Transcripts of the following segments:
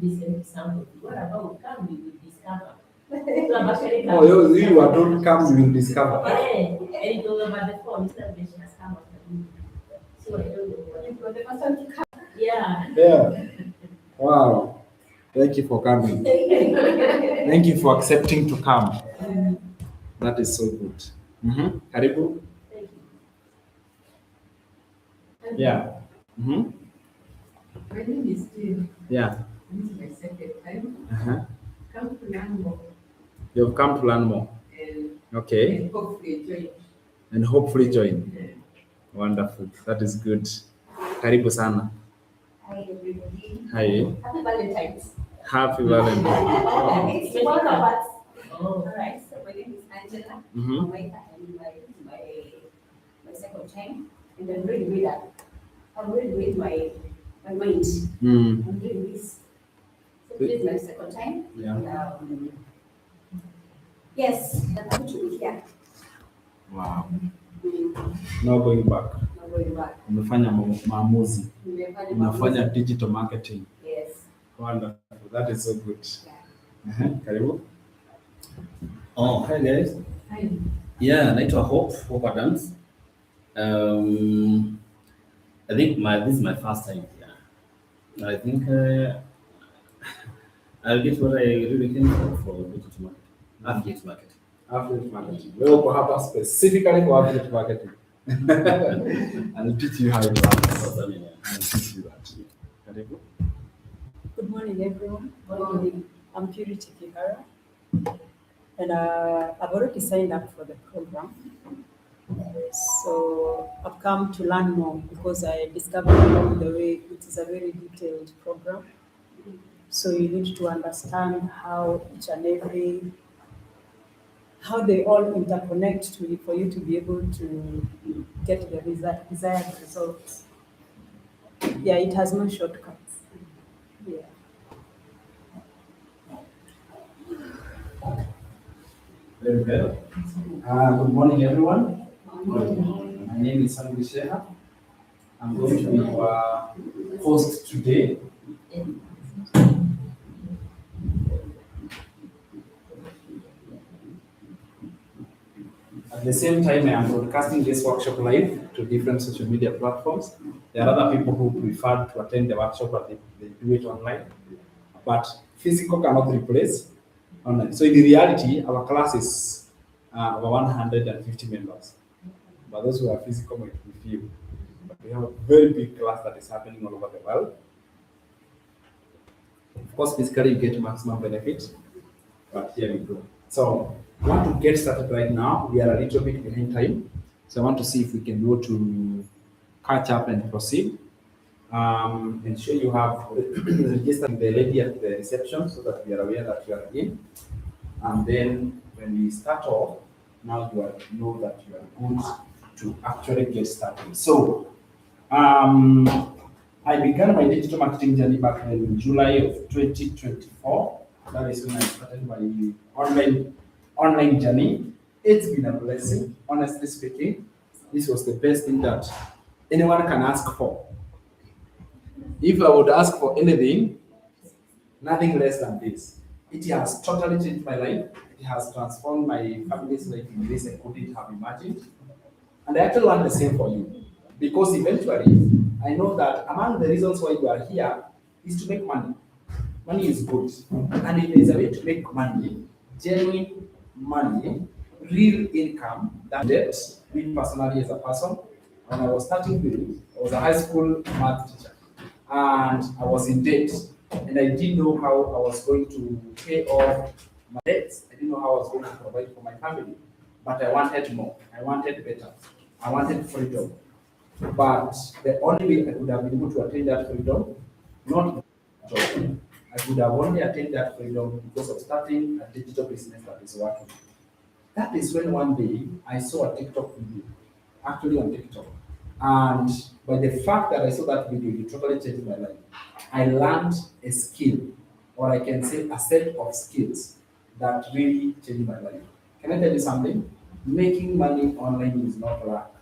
this example. What about come we will discover? Oh, you are told come, you will discover. Yeah, and it was about the phone. Instead of she has come after me. So I don't know what you got the first one to come. Yeah. Yeah. Wow. Thank you for coming. Thank you for accepting to come. That is so good. Karibu. Thank you. Yeah. My name is Jill. Yeah. This is my second time. Come to learn more. You've come to learn more. Okay. And hopefully join. And hopefully join. Wonderful. That is good. Karibu sana. Hi everybody. Hi. Happy Valentine's. Happy Valentine's. It's one of us. Oh. Alright, so my name is Angela. Mhm. My second time. And I'm really with that. I'm really with my mind. Mm. I'm doing this. So this is my second time. Yeah. And, yes, I'm happy to be here. Wow. No going back. I'm going back. Umefanya maamuzi. Nimefanya Unafanya maamuzi. digital marketing. Yes. Wonderful. That is so good. Yeah. Karibu. Oh, hi guys. Hi. Yeah, naitwa Hope Adams. I think this is my first time here. I think I'll get what I really came for digital marketing. Affiliate marketing. Affiliate marketing. Wewe uko hapa specifically for affiliate marketing. I'll teach you how it works. I'll teach you that. Karibu. Good morning, everyone. Good morning. I'm Purity Kihara, and I've already signed up for the program. So I've come to learn more because I discovered along the way it is a very detailed program. So you need to understand how each and every, how they all interconnect for you to be able to get the desired results. Yeah, it has no shortcuts. Yeah. Very well. Good morning, everyone. My name is Sandy Sheha. I'm going to be your host today. At the same time, I am broadcasting this workshop live to different social media platforms. There are other people who prefer to attend the workshop, but they do it online. But physical cannot replace online. So in reality, our class is over 150 members. But those who are physical might be few. But we have a very big class that is happening all over the world. Of course, physically you get maximum benefit. But here we go. So I want to get started right now. We are a little bit behind time. So I want to see if we can go to catch up and proceed. And sure you have registered the lady at the reception so that we are aware that you are in. And then when we start off, now you know that you are good to actually get started. So I began my digital marketing journey back in July of 2024. That is when I started my online journey. It's been a blessing, honestly speaking. This was the best thing that anyone can ask for. If I would ask for anything, nothing less than this. It has totally changed my life. It has transformed my family's life in ways I couldn't have imagined. And I actually want the same for you. Because eventually, I know that among the reasons why you are here is to make money. Money is good. And if there is a way to make money, genuine money, real income, that debt, me personally as a person, when I was starting with, I was a high school math teacher. And I was in debt. And I didn't know how I was going to pay off my debts. I didn't know how I was going to provide for my family. But I wanted more. I wanted better. I wanted freedom. But the only way I could have been able to attain that freedom, not job. I could have only attained that freedom because of starting a digital business that is working. That is when one day I saw a TikTok video, actually on TikTok. And by the fact that I saw that video, it totally changed my life. I learned a skill, or I can say a set of skills that really changed my life. Can I tell you something? Making money online is not luck.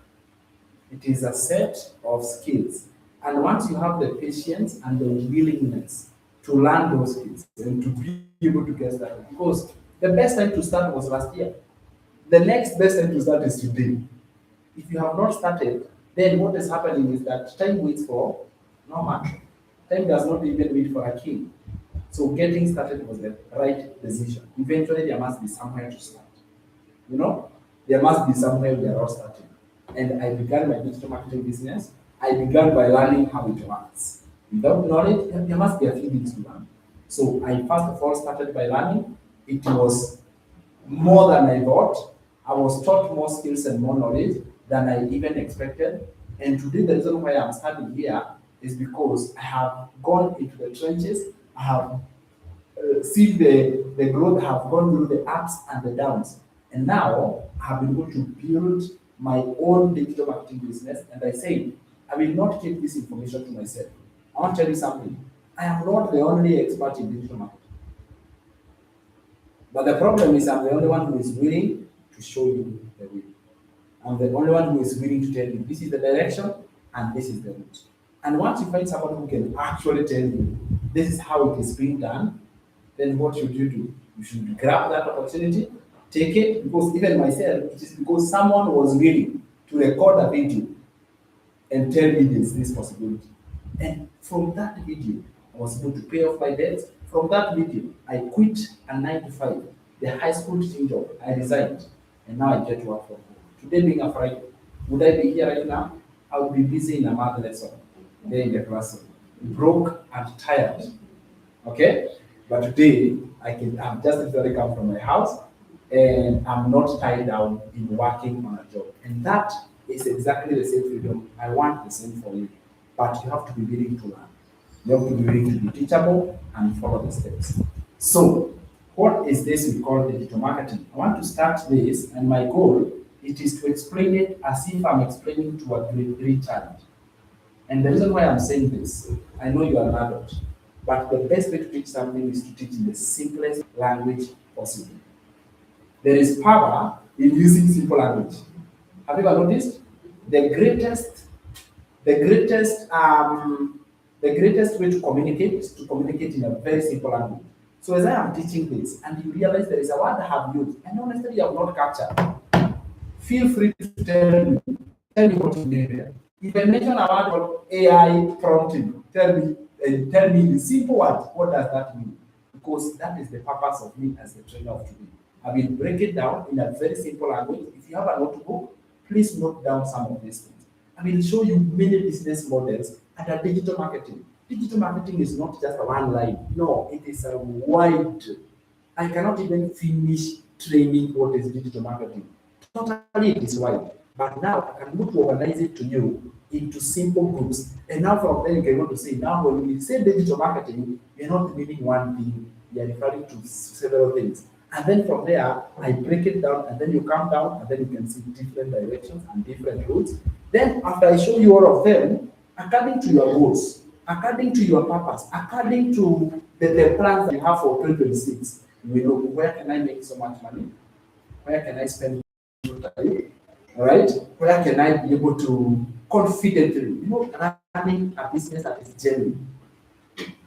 It is a set of skills. And once you have the patience and the willingness to learn those skills and to be able to get started. Because the best time to start was last year. The next best time to start is today. If you have not started, then what is happening is that time waits for no man. Time does not even wait for a king. So getting started was the right decision. Eventually, there must be somewhere to start. You know, there must be somewhere we are all starting. And I began my digital marketing business. I began by learning how it works. Without knowledge, there must be a few things to learn. So I first of all started by learning. It was more than I thought. I was taught more skills and more knowledge than I even expected. And today, the reason why I'm standing here is because I have gone into the trenches. I have seen the growth. I have gone through the ups and the downs. And now I have been able to build my own digital marketing business. And I say, I will not keep this information to myself. I want to tell you something. I am not the only expert in digital marketing. But the problem is I'm the only one who is willing to show you the way. I'm the only one who is willing to tell you this is the direction and this is the route. And once you find someone who can actually tell you this is how it is being done, then what should you do? You should grab that opportunity, take it, because even myself, it is because someone was willing to record a video and tell me this possibility. And from that video, I was able to pay off my debts. From that video, I quit a 9-to-5, the high school teaching job. I resigned, and now I get to work from home. Today being a Friday, would I be here right now? I would be busy in a math lesson, there in the classroom, broke and tired. Okay? But today, I've just literally come from my house, and I'm not tied down in working on a job. And that is exactly the same freedom. I want the same for you. But you have to be willing to learn. You have to be willing to be teachable and follow the steps. So, what is this we call digital marketing? I want to start this, and my goal it is to explain it as if I'm explaining to a grade 3 child. And the reason why I'm saying this, I know you are an adult, but the best way to teach something is to teach in the simplest language possible. There is power in using simple language. Have you ever noticed? The greatest way to communicate is to communicate in a very simple language. So as I am teaching this, and you realize there is a word I have used, and honestly you have not captured, feel free to tell me what you mean there. If I mention a word called AI prompting, tell me in simple words, what does that mean? Because that is the purpose of me as the trainer of today. I will break it down in a very simple language. If you have a notebook, please note down some of these things. I will show you many business models under digital marketing. Digital marketing is not just a one line. No, it is a wide. I cannot even finish training what is digital marketing. Totally it is wide. But now I can go to organize it to you into simple groups. And now from there you can go to say, now when we say digital marketing, you're not meaning one thing, you're referring to several things. And then from there, I break it down, and then you come down, and then you can see different directions and different routes. Then after I show you all of them, according to your goals, according to your purpose, according to the plans that you have for 2026, you know, where can I make so much money? Where can I spend time? All right? Where can I be able to confidently, running a business that is genuine?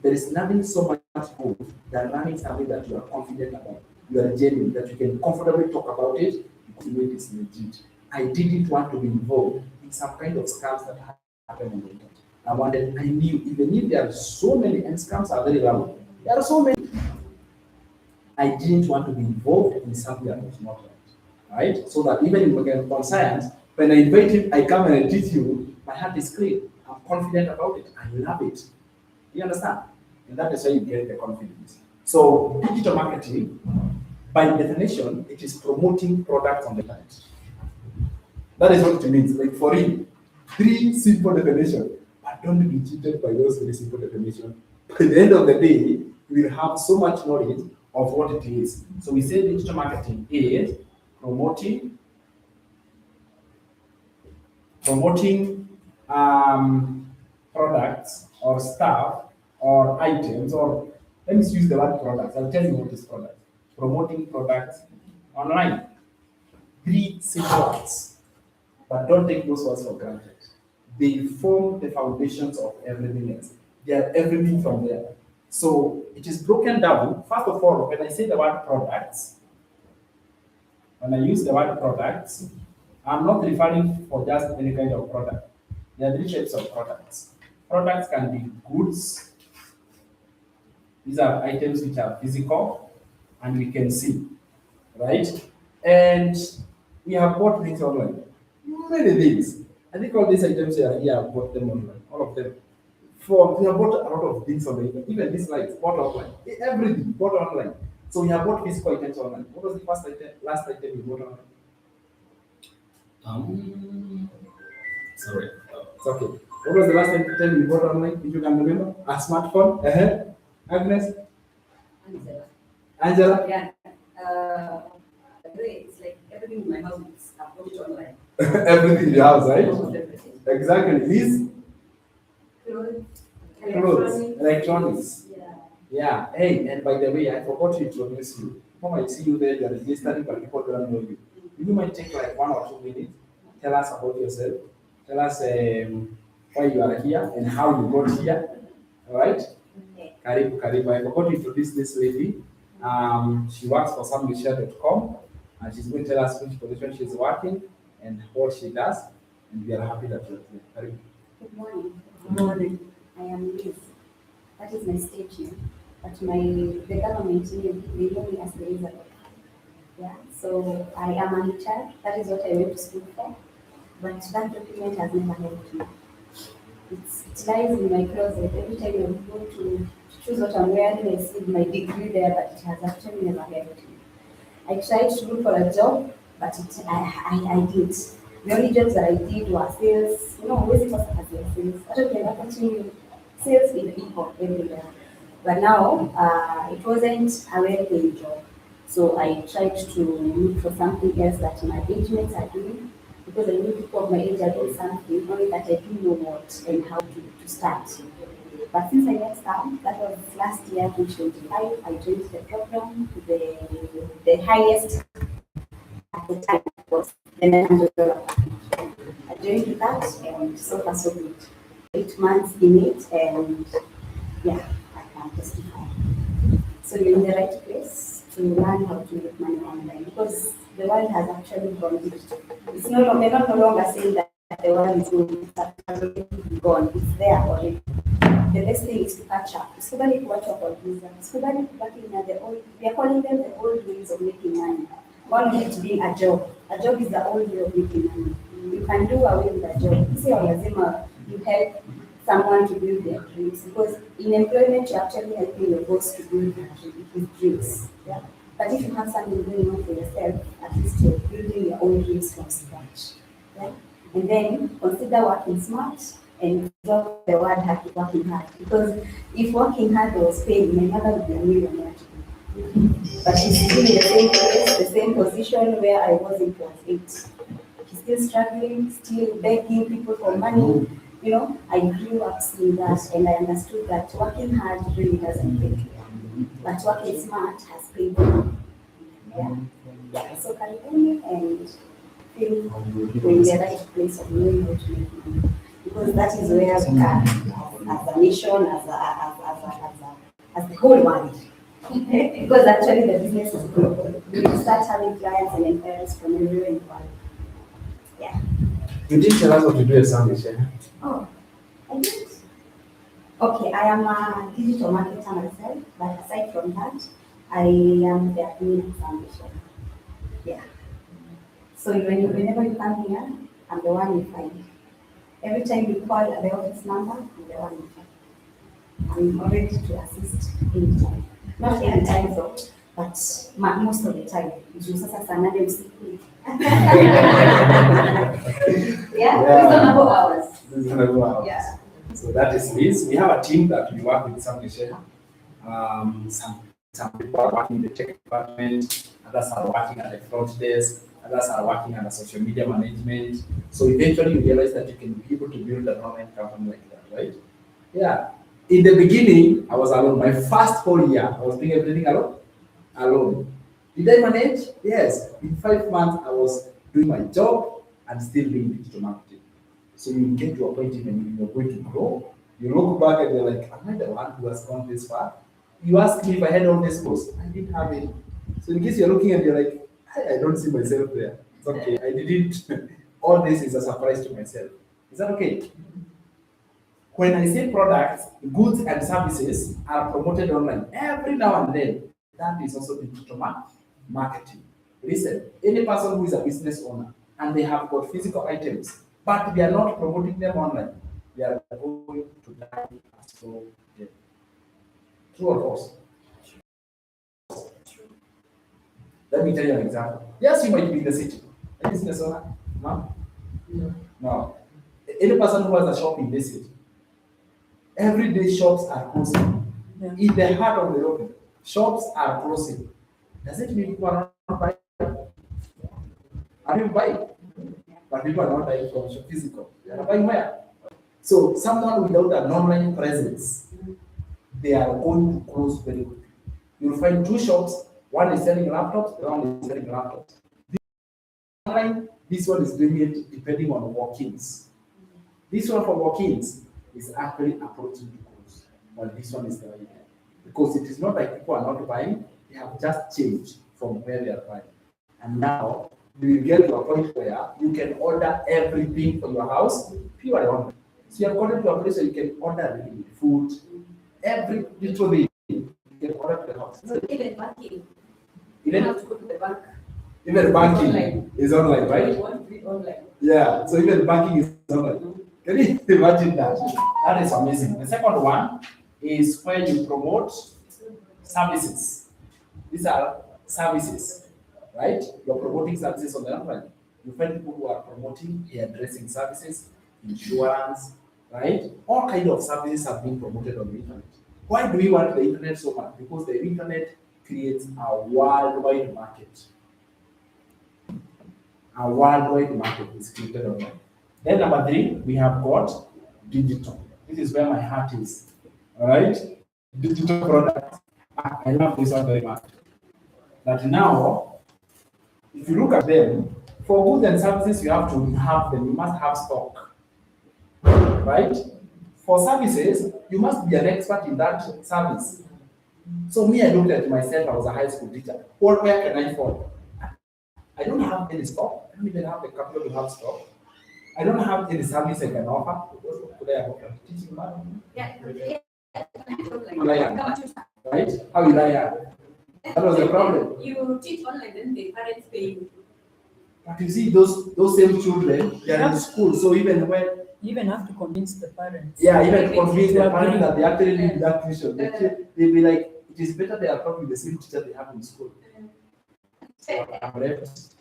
There is nothing so much good than running something that you are confident about. You are genuine, that you can comfortably talk about it because you know it is legit. I didn't want to be involved in some kind of scams that happen on the internet. I knew, even if there are so many, and scams are very loud, there are so many. I didn't want to be involved in something that was not right. Right? So that even in conscience, when I invite him, I come and I teach you, my heart is clean. I'm confident about it. I love it. You understand? And that is why you get the confidence. So digital marketing, by definition, it is promoting products on the internet. That is what it means. Like for you, 3 simple definitions. But don't be cheated by those 3 simple definitions. At the end of the day, you will have so much knowledge of what it is. So we say digital marketing is promoting products or stuff or items, or let me use the word products. I'll tell you what is product. Promoting products online. 3 simple words, but don't take those words for granted. They form the foundations of everything else. They are everything from there. So it is broken down. First of all, when I say the word products, when I use the word products, I'm not referring for just any kind of product. There are three types of products. Products can be goods. These are items which are physical and we can see, right? And we have bought things online. Many things. I think all these items here, I've bought them online. All of them. We have bought a lot of things online. Even these lights, bought online. Everything bought online. So we have bought physical items online. What was the last item you bought online? Sorry. It's okay. What was the last time you bought online, if you can remember? A smartphone? Agnes? Angela? Yeah. It's like everything in my house is I bought it online. Everything in the house, right? Almost everything. Exactly. These Clothes. electronics. Yeah. Yeah. Hey, and by the way, I forgot to introduce you. People might see you there, you are registering, but people don't know you. You might take like 1 or 2 minutes. Tell us about yourself. Tell us why you are here and how you got here. All right? Okay. Karibu, Karibu. I forgot to introduce this lady. She works for samishare.com and she's going to tell us which position she's working and what she does. And we are happy that you're here. Karibu. Good morning. Good morning. I am Liz. That is my state name. But the government name, they know me as Elizabeth. Yeah. So I am an HR. That is what I went to school for. But that document has never helped me. It lies in my closet. Every time I go to choose what I'm wearing, I see my degree there, but it has actually never helped me. I tried to look for a job, but I did. The only jobs that I did were sales. Always it was as sales. I don't know, continue sales in people everywhere. But now, it wasn't a well-paid job. So I tried to look for something else that my age mates are doing, because I knew people of my age are doing something, only that I didn't know what and how to start. But since I left town, that was last year, 2025, I joined the program. The highest at the time was the $900 package. I joined that, and so far so good. 8 months in it, and yeah, I can testify. So you're in the right place to learn how to make money online, because the world has actually gone digital. It's no longer saying that the world is going, that has already gone. It's there already. The best thing is to catch up. Usikubali kuachwa kwa giza. Usikubali kubaki na the old, we are calling them the old ways of making money. One of it being a job. A job is the old way of making money. You can do away with a job. Sio lazima you help someone to build their dreams, because in employment you're actually helping your boss to build his dreams. Yeah? But if you have something going on for yourself, at least you're building your own dreams from scratch. Yeah? And then consider working smart and drop the word working hard. Because if working hard was paid, my mother would be a millionaire. But she's still in the same place, the same position where I was in class 8. She's still struggling, still begging people for money. I grew up seeing that, and I understood that working hard really doesn't pay. But working smart has paid. Yeah. So karibuni and feel in the right place of knowing how to make money. Because that is where we can, as a nation, as the whole world. Because actually the business is global. We start having clients and employers from everywhere in the world. Yeah. You didn't tell us what to do at Samishare. Oh, I did. Okay, I am a digital marketer myself, but aside from that, I am the admin foundation. Yeah. So whenever you come here, I'm the one you find. Every time you call the office number, I'm the one you find. I'm ready to assist anytime. Not every time though, but most of the time. Sasa saa 8 usiku. Yeah, reasonable hours. Reasonable hours. Yeah. So that is Liz. We have a team that we work with Samishare. Some people are working in the tech department, others are working at the front desk, others are working at the social media management. So eventually you realize that you can be able to build an online company like that, right? Yeah. In the beginning, I was alone. My first whole year, I was doing everything alone. Did I manage? Yes. In 5 months, I was doing my job and still doing digital marketing. So you get to a point when you're going to grow, You look back and you're like, am I the one who has gone this far? You ask me if I had all this posts. I didn't have it. So in case you're looking and you're like, I don't see myself there. It's okay. I didn't. All this is a surprise to myself. Is that okay? When I say products, goods and services are promoted online every now and then, that is also digital marketing. Listen, any person who is a business owner and they have got physical items, but they are not promoting them online, they are going to die as so dead. True or false? Let me tell you an example. Yes, you might be in the city. A business owner? No? No. Any person who has a shop in this city, everyday shops are closing. Yeah. In the heart of the road, shops are closing. Does it mean people are not buying? Are you buying? But people are not buying from physical. They are buying where? So someone without an online presence, they are going to close very quickly. You'll find two shops, one is selling laptops, the other one is selling laptops. Online, this one is doing it depending on walk-ins. This one for walk-ins is actually approaching to close, while this one is the right. Because it is not like people are not buying, they have just changed from where they are buying. And now you will get to a point where you can order everything for your house purely online. So you have gotten to a place where you can order food, every little thing you can order to the house. So even banking, you Even, have to go to the bank. even banking Online. is online, You right? want to be online. Yeah, so even banking is online. Can you imagine that? That is amazing. The second one is where you promote services. These are services, right? You're promoting services on the online. You find people who are promoting hairdressing services, insurance, right? All kinds of services are being promoted on the internet. Why do we want the internet so much? Because the internet creates a worldwide market. A worldwide market is created online. Then number three, we have got digital. This is where my heart is. All right? Digital products. I love this one very much. That now, if you look at them, for goods and services, you have to have them. You must have stock. Right? For services, you must be an expert in that service. So me, I looked at myself, I was a high school teacher. Where can I fall? I don't have any stock. I don't even have the capital to have stock. I don't have any service I can offer. Today I offer teaching man. Yeah. Right? How will I earn? That was the problem. You teach online, then the parents pay you. But you see, those same children, they are in school. So even when, You even have to convince the parents. yeah, even convince the parents that they actually need that tuition, they'll be like, it is better they are probably the same teacher they have in school. So I'm left.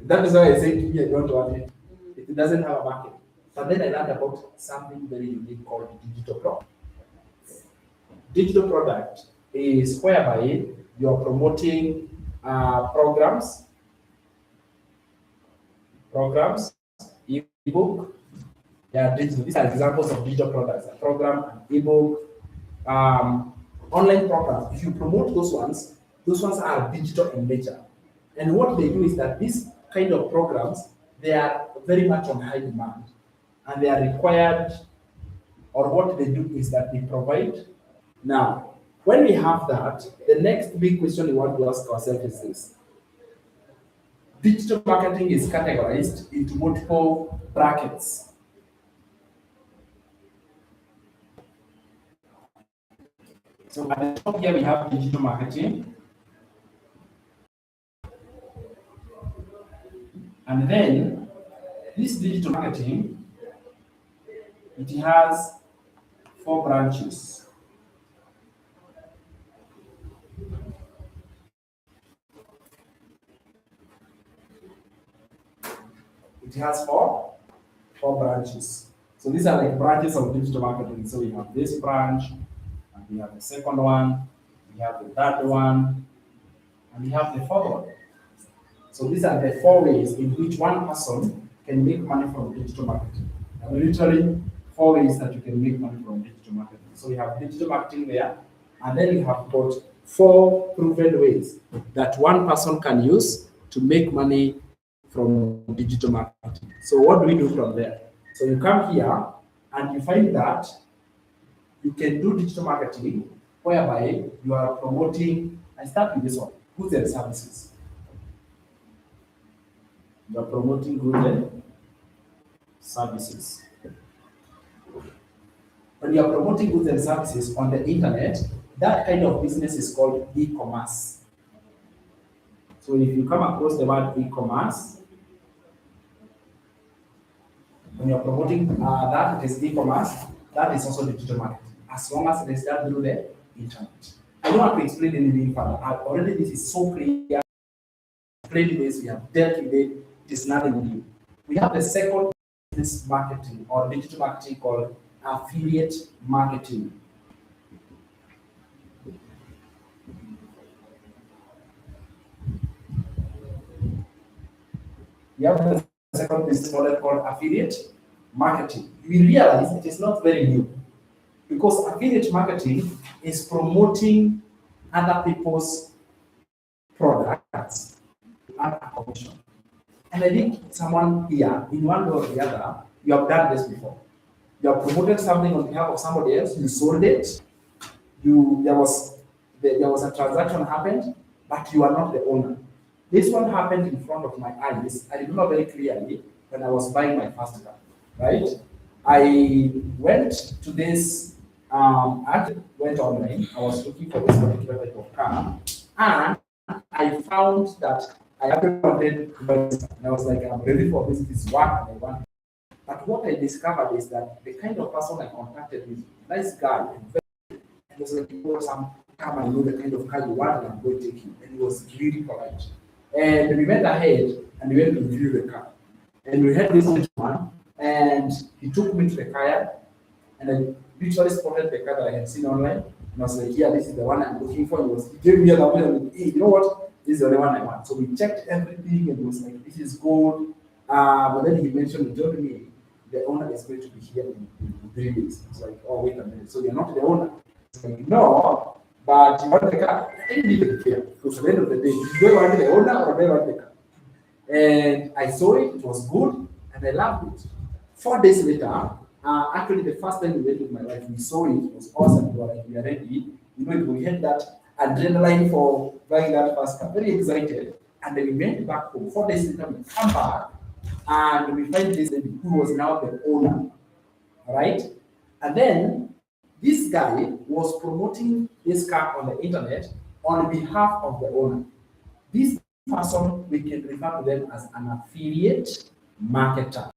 That is why I say to me, I don't want it. It doesn't have a market. But then I learned about something very unique called digital product. Digital product is whereby you're promoting programs, ebook. Yeah, digital. These are examples of digital products: a program, an ebook, online programs. If you promote those ones are digital in nature. And what they do is that these kind of programs, they are very much on high demand, and they are required. Or what they do is that they provide. Now, when we have that, the next big question we want to ask ourselves is this. Digital marketing is categorized into multiple brackets. So at the top here we have digital marketing. And then this digital marketing, it has 4 branches. It has four branches. So these are like branches of digital marketing. So we have this branch, and we have the second one, we have the third one, and we have the fourth one. So these are the 4 ways in which one person can make money from digital marketing. And literally 4 ways that you can make money from digital marketing. So we have digital marketing there, and then we have got 4 proven ways that one person can use to make money from digital marketing. So what do we do from there? So you come here and you find that you can do digital marketing whereby you are promoting, I start with this one, goods and services. You are promoting goods and services. When you are promoting goods and services on the internet, that kind of business is called e-commerce. So if you come across the word e-commerce, when you're promoting that it is e-commerce, that is also digital marketing, as long as it is done through the internet. I don't want to explain anything further. Already this is so clear. Explained this, we have dealt with it. It is nothing new. We have the second business marketing or digital marketing called affiliate marketing. We have the second business model called affiliate marketing. We realize it is not very new because affiliate marketing is promoting other people's products at a commission. And I think someone here, in one way or the other, you have done this before. You have promoted something on behalf of somebody else, you sold it, there was a transaction happened, but you are not the owner. This one happened in front of my eyes. I remember very clearly when I was buying my first car, right? I went to this, I went online, I was looking for this particular type of car, and I found that I actually wanted to buy this car. And I was like, I'm ready for this, this one, and I want. But what I discovered is that the kind of person I contacted with, nice guy, and he was like, come and know the kind of car you want, and I'm going to take you. And he was really polite. And we went ahead and we went to view the car. And we had this one, and he took me to the car, and I literally spotted the car that I had seen online. And I was like, yeah, this is the one I'm looking for. He gave me a number, and like, hey, you know what? This is the only one I want. So we checked everything, and it was like, this is good. But then he mentioned, he told me, the owner is going to be here in 3 days. It's like, oh, wait a minute. So you're not the owner? It's like, no. But you want the car? I didn't even care because at the end of the day, do you want the owner or do you want the car? And I saw it, it was good, and I loved it. 4 days later, actually the first time we went with my wife, we saw it, it was awesome. We are ready. You know, we had that adrenaline for buying that first car, very excited. And then we went back home. 4 days later, we come back and we find this lady who was now the owner, right? And then this guy was promoting this car on the internet on behalf of the owner. This person, we can refer to them as an affiliate marketer.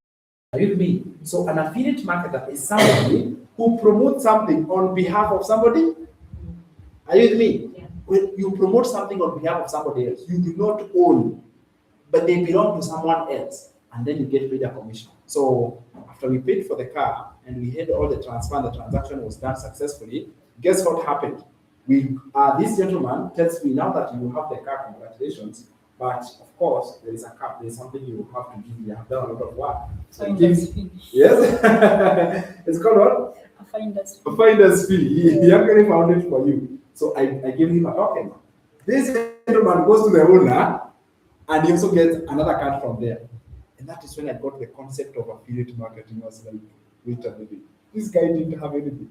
Are you with me? So an affiliate marketer is somebody who promotes something on behalf of somebody. Are you with me? Yeah. When you promote something on behalf of somebody else, you do not own, but they belong to someone else, and then you get paid a commission. So after we paid for the car and we had all the transfer and the transaction was done successfully, guess what happened? This gentleman tells me, now that you have the car, congratulations, but of course there is a cap, there is something you have to give. You have done a lot of work. So yes, it's called what? A finder's fee. A finder's fee. He actually found it for you. So I gave him a token. This gentleman goes to the owner and he also gets another card from there. And that is when I got the concept of affiliate marketing. I was like, wait a minute, this guy didn't have anything.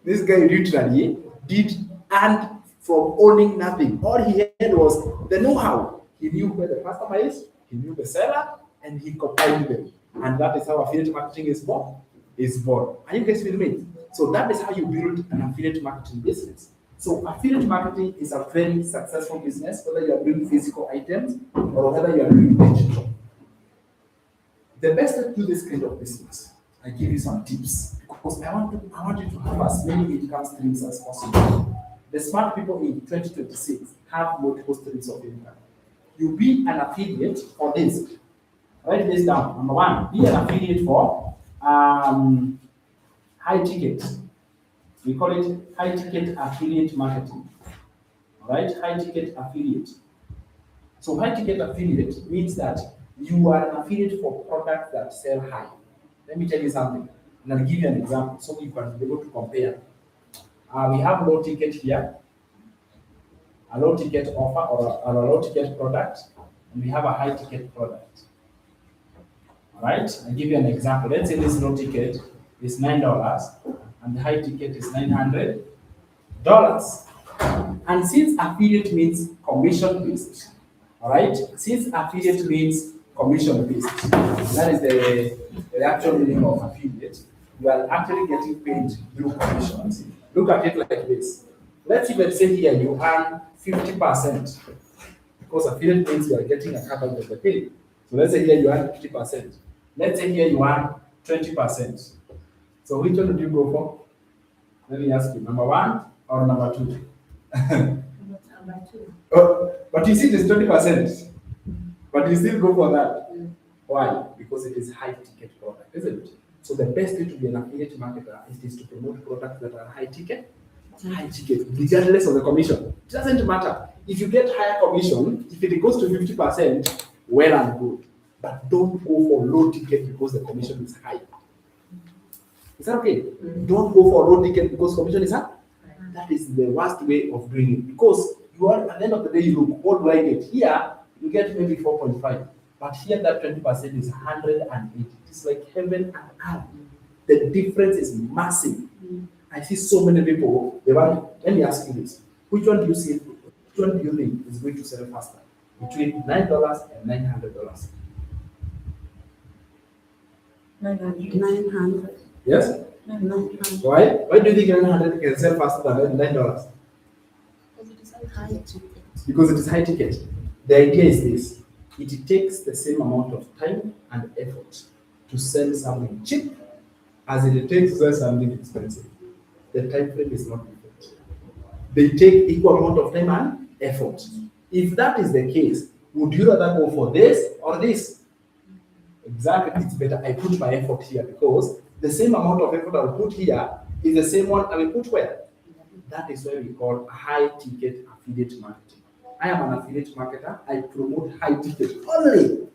This guy literally did, and from owning nothing, all he had was the know-how. He knew where the customer is, he knew the seller, and he combined them. And that is how affiliate marketing is born. Are you guys with me? So that is how you build an affiliate marketing business. So affiliate marketing is a very successful business, whether you are doing physical items or whether you are doing digital. The best way to do this kind of business, I give you some tips because I want you to have as many income streams as possible. The smart people in 2026 have multiple streams of income. You be an affiliate for this. Write this down. Number one, be an affiliate for high ticket. We call it high ticket affiliate marketing. All right, high ticket affiliate. So high ticket affiliate means that you are an affiliate for products that sell high. Let me tell you something, and I'll give you an example so you can be able to compare. We have low ticket here, a low ticket offer or a low ticket product, and we have a high ticket product. All right? I'll give you an example. Let's say this low ticket is $9 and the high ticket is $900. And since affiliate means commission based, all right? Since affiliate means commission based, that is the actual meaning of affiliate. You are actually getting paid through commissions. Look at it like this. Let's even say here you earn 50%, because affiliate means you are getting a cut of the pay. So let's say here you earn 50%. Let's say here you earn 20%. So which one do you go for? Let me ask you, number one or number two? Number two. Oh, but you see this 20%, but you still go for that. Why? Because it is high ticket product, isn't it? So the best way to be an affiliate marketer is to promote products that are high ticket, regardless of the commission. It doesn't matter. If you get higher commission, if it goes to 50%, well and good. But don't go for low ticket because the commission is high. Is that okay? Don't go for low ticket because commission is high. That is the worst way of doing it, because you are, at the end of the day, you look, what do I get? Here, you get maybe 4.5, but here that 20% is 180. It's like heaven and earth. The difference is massive. I see so many people, let me ask you this. Which one do you see, which one do you think is going to sell faster? Between $9 and $900? 900. Yes? 900. Why? Why do you think 900 can sell faster than $9? Because it is high ticket. The idea is this: it takes the same amount of time and effort to sell something cheap as it takes to sell something expensive. The time frame is not different. They take equal amount of time and effort. If that is the case, would you rather go for this or this? Exactly, it's better I put my effort here, because the same amount of effort I'll put here is the same one I will put where? That is why we call high ticket affiliate marketing. I am an affiliate marketer. I promote high ticket only,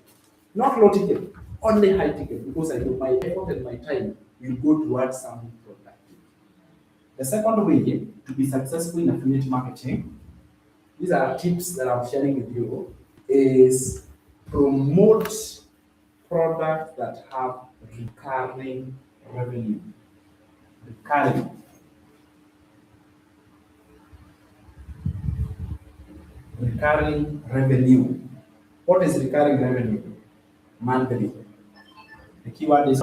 not low ticket, only high ticket, because I know my effort and my time will go towards something productive. The second way to be successful in affiliate marketing, these are tips that I'm sharing with you, is promote products that have recurring revenue. Recurring revenue. What is recurring revenue? Monthly. The keyword is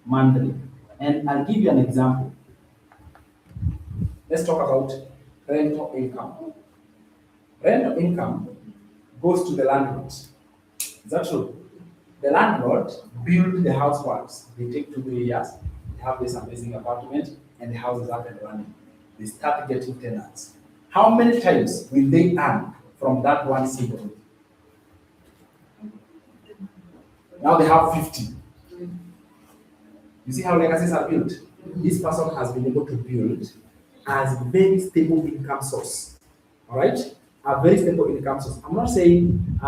monthly. And I'll give you an example. Let's talk about rental income. Rental income goes to the landlord. Is that true? The landlord builds the house once. They take 2 years. They have this amazing apartment and the house is up and running. They start getting tenants. How many times will they earn from that one single room? Now they have 50. You see how legacies are built? This person has been able to build as a very stable income source. All right? A very stable income source. I'm not saying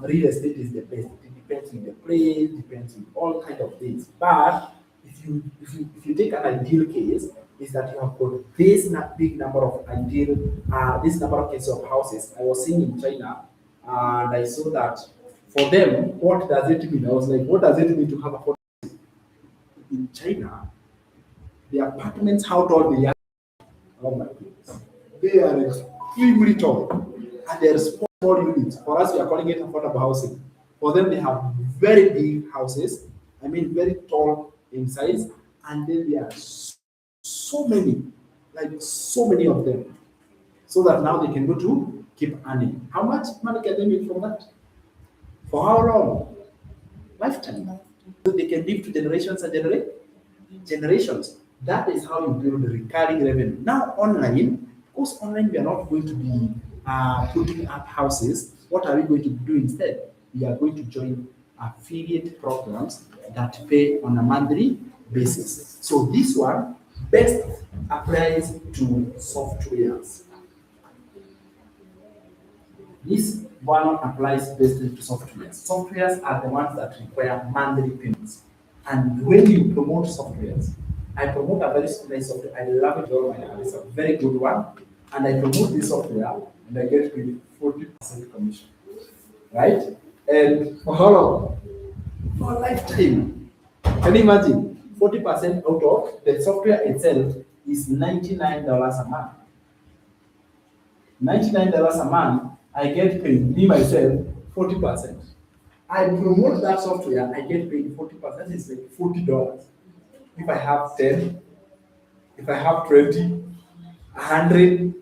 real estate is the best. It depends on the place, depends on all kinds of things. But if you take an ideal case, is that you have got this big number of this number of cases of houses. I was seeing in China, and I saw that for them, what does it mean? I was like, what does it mean to have a in China? The apartments, how tall they are? Oh my goodness, they are extremely tall, and they are small units. For us, we are calling it affordable housing. For them, they have very big houses. I mean, very tall in size, and then they are so many, like so many of them, so that now they can go to keep earning. How much money can they make from that? For how long? Lifetime. So they can live to generations and generations. That is how you build recurring revenue. Now online, of course, online we are not going to be putting up houses. What are we going to do instead? We are going to join affiliate programs that pay on a monthly basis. So this one best applies to softwares. This one applies best to softwares. Softwares are the ones that require monthly payments. And when you promote softwares, I promote a very nice software. I love it all my heart. It's a very good one. And I promote this software and I get paid 40% commission. Right? And for how long? your lifetime. Can you imagine? 40% out of the software itself is $99 a month. $99 a month, I get paid, me myself, 40%. I promote that software, I get paid 40%, it's like $40. If I have 10, if I have 20, 100,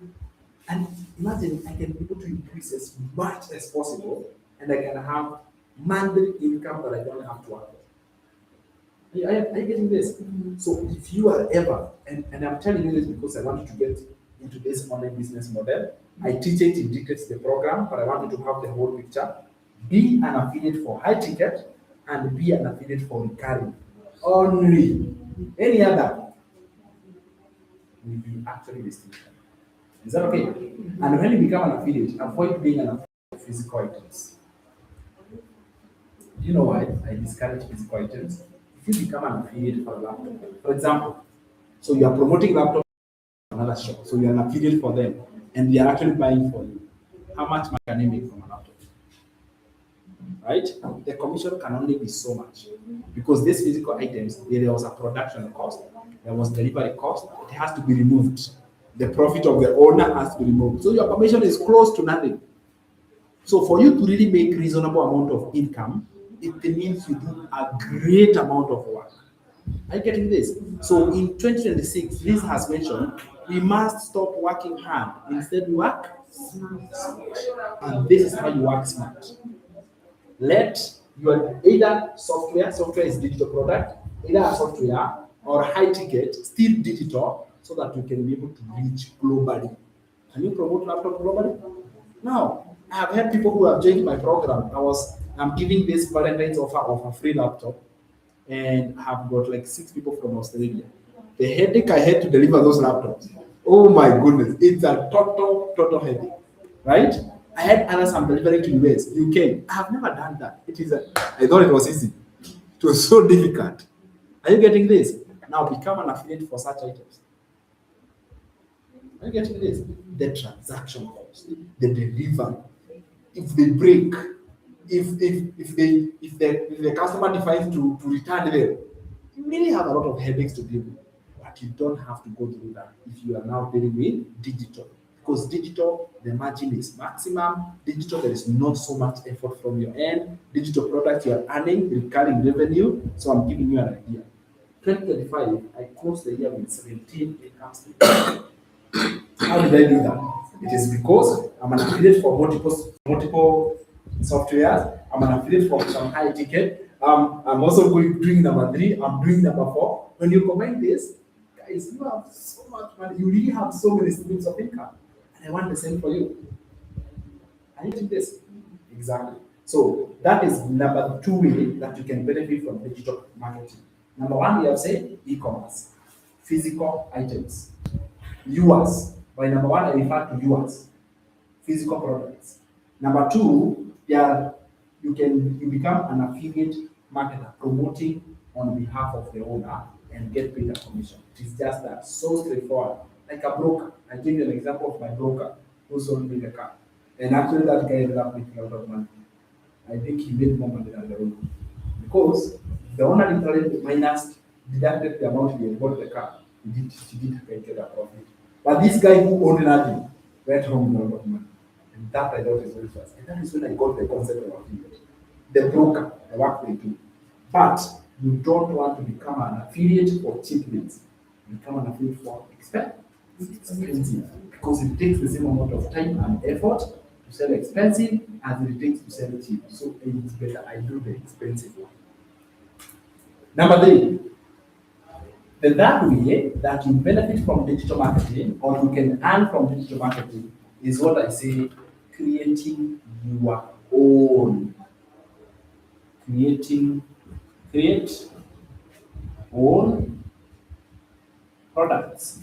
and imagine I can be able to increase as much as possible, and I can have monthly income that I don't have to work. Are you getting this? So if you are ever, and I'm telling you this because I want you to get into this online business model, I teach it in details the program, but I want you to have the whole picture. Be an affiliate for high ticket and be an affiliate for recurring. Only any other will be actually wasting time. Is that okay? And when you become an affiliate, avoid being an affiliate for physical items. Do you know why I discourage physical items? If you become an affiliate for a laptop, for example, so you are promoting laptop to another shop, so you are an affiliate for them, and they are actually buying for you. How much money can you make from a laptop? Right? The commission can only be so much because these physical items, there was a production cost, there was delivery cost, it has to be removed. The profit of the owner has to be removed. So your commission is close to nothing. So for you to really make reasonable amount of income, it means you do a great amount of work. Are you getting this? So in 2026, this has mentioned, we must stop working hard. Instead, work smart. And this is how you work smart. Let your either software is digital product, either a software or high ticket, still digital, so that you can be able to reach globally. Can you promote laptop globally? Now, I have had people who have joined my program. I'm giving this Valentine's offer of a free laptop, and have got like 6 people from Australia. The headache I had to deliver those laptops. Oh my goodness, it's a total headache, right? I had others I'm delivering to US, UK. I have never done that. I thought it was easy. It was so difficult. Are you getting this? Now become an affiliate for such items. Are you getting this? The transaction cost, the delivery. If they break, if the customer decides to return them, you really have a lot of headaches to deal with. But you don't have to go through that if you are now dealing with digital. Because digital, the margin is maximum. Digital, there is not so much effort from your end. Digital product, you are earning recurring revenue. So I'm giving you an idea. 2025, I closed the year with 17 income statements. How did I do that? It is because I'm an affiliate for multiple softwares. I'm an affiliate for some high ticket. I'm also doing number 3. I'm doing number 4. When you combine this, guys, you have so much money. You really have so many streams of income. And I want the same for you. Are you doing this? Exactly. So that is number 2 way that you can benefit from digital marketing. Number 1, we have said e-commerce, physical items. Yours. By number 1, I refer to yours, physical products. Number 2, you become an affiliate marketer, promoting on behalf of the owner and get paid a commission. It is just that, so straightforward. Like a broker. I give you an example of my broker who sold me the car. And actually that guy ended up making a lot of money. I think he made more money than the owner. Because the owner literally deducted the amount he had bought the car. He did get a profit. But this guy who owned nothing went home with a lot of money. And that I thought is very fast. And that is when I got the concept of affiliate. The broker, the work they do. But you don't want to become an affiliate for cheap rates. Become an affiliate for expensive. Because it takes the same amount of time and effort to sell expensive as it takes to sell cheap. So it's better I do the expensive one. Number 3. The third way that you benefit from digital marketing or you can earn from digital marketing is what I say, creating your own. Create own products.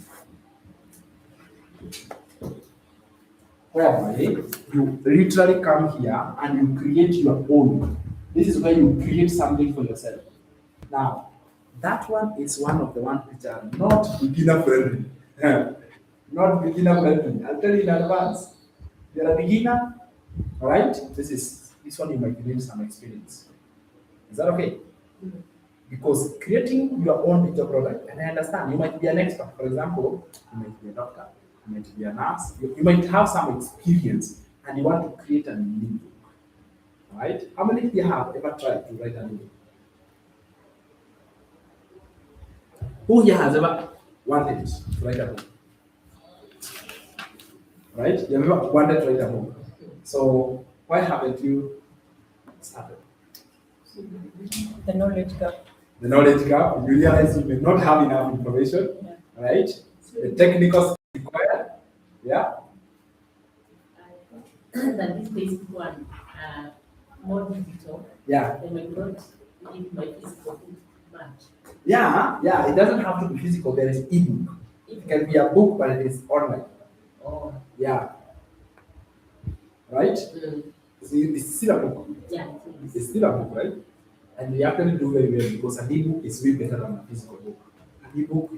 Whereby you literally come here and you create your own. This is where you create something for yourself. Now, that one is one of the ones which are not beginner friendly. Not beginner friendly. I'll tell you in advance. They are beginner, all right? This one you might need some experience. Is that okay? Because creating your own digital product, and I understand you might be an expert. For example, you might be a doctor, you might be a nurse, you might have some experience, and you want to create a new book, right? How many of you have ever tried to write a new book? Who here has ever wanted to write a book? Right? You have ever wanted to write a book. So why haven't you started? The knowledge gap. The knowledge gap, you realize you may not have enough information, right? The technical skills required, yeah? That these days people are more digital. Yeah. They may not need my physical book much. Yeah, it doesn't have to be physical, there is ebook. It can be a book, but it is online. Oh. Yeah. Right? Mm. So it's still a book. Yeah, it is. It's still a book, right? And we actually do very well because an ebook is way better than a physical book. An ebook,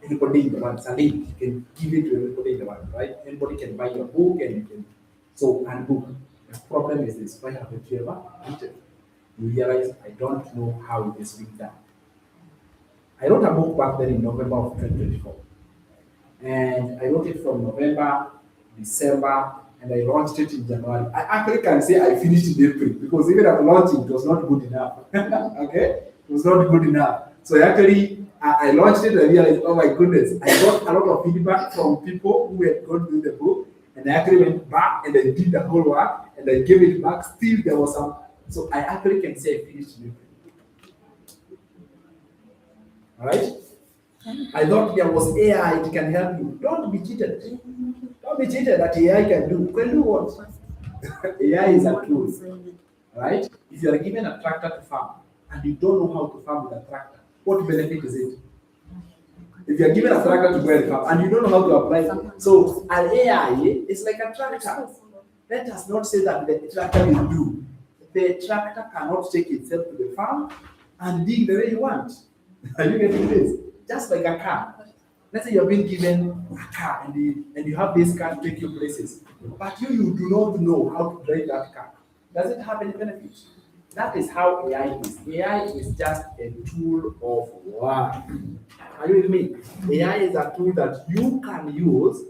anybody in the world, it's a link, you can give it to everybody in the world, right? Anybody can buy your book and you can. So, and book. The problem is this: why haven't you ever written? You realize I don't know how it is being done. I wrote a book back then in November of 2024, and I wrote it from November, December, and I launched it in January. I actually can say I finished in April because even at launching, it was not good enough. Okay? It was not good enough. So I launched it and I realized, oh my goodness, I got a lot of feedback from people who had gone through the book, and I actually went back and I did the whole work and I gave it back. Still, there was some. So I actually can say I finished in April. All right? I thought there was AI, it can help you. Don't be cheated. Don't be cheated that AI can do. Can do what? AI is a tool, right? If you are given a tractor to farm and you don't know how to farm with a tractor, what benefit is it? If you are given a tractor to go and farm and you don't know how to apply it, so an AI is like a tractor. Let us not say that the tractor will do. The tractor cannot take itself to the farm and dig the way you want. Are you getting this? Just like a car. Let's say you're being given a car and you have this car to take you places, but you do not know how to drive that car. Does it have any benefit? That is how AI is. AI is just a tool of work. Are you with me? AI is a tool that you can use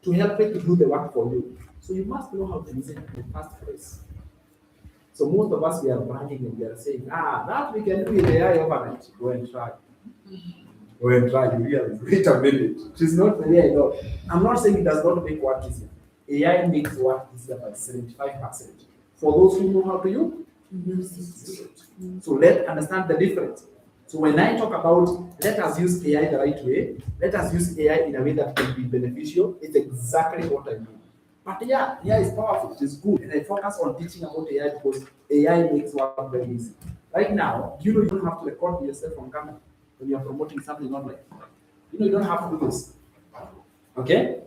to help it to do the work for you. So you must know how to use it in the first place. So most of us, we are bragging and we are saying, that we can do with AI overnight. Go and try. Go and try. You realize, wait a minute. It is not the way I thought. I'm not saying it does not make work easier. AI makes work easier by 75%. For those who know how to use it. So let's understand the difference. So when I talk about let us use AI the right way, let us use AI in a way that can be beneficial, it's exactly what I mean. But yeah, AI is powerful, it is good. And I focus on teaching about AI because AI makes work very easy. Right now, you don't have to record yourself on camera when you're promoting something online. You don't have to do this. Okay?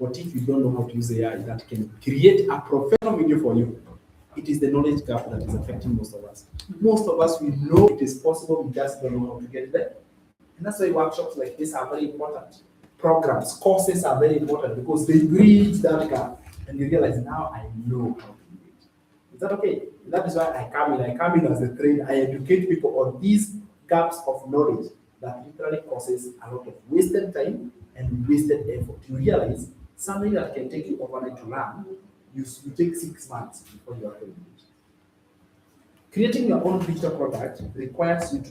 But if you don't know how to use AI that can create a professional video for you, it is the knowledge gap that is affecting most of us. Most of us, we know it is possible, we just don't know how to get there. And that's why workshops like this are very important. Programs, courses are very important because they bridge that gap. And you realize, now I know how to do it. Is that okay? That is why I come in as a trainer. I educate people on these gaps of knowledge that literally causes a lot of wasted time and wasted effort. You realize something that can take you overnight to learn, you take 6 months before you are able to do it. Creating your own digital product requires you to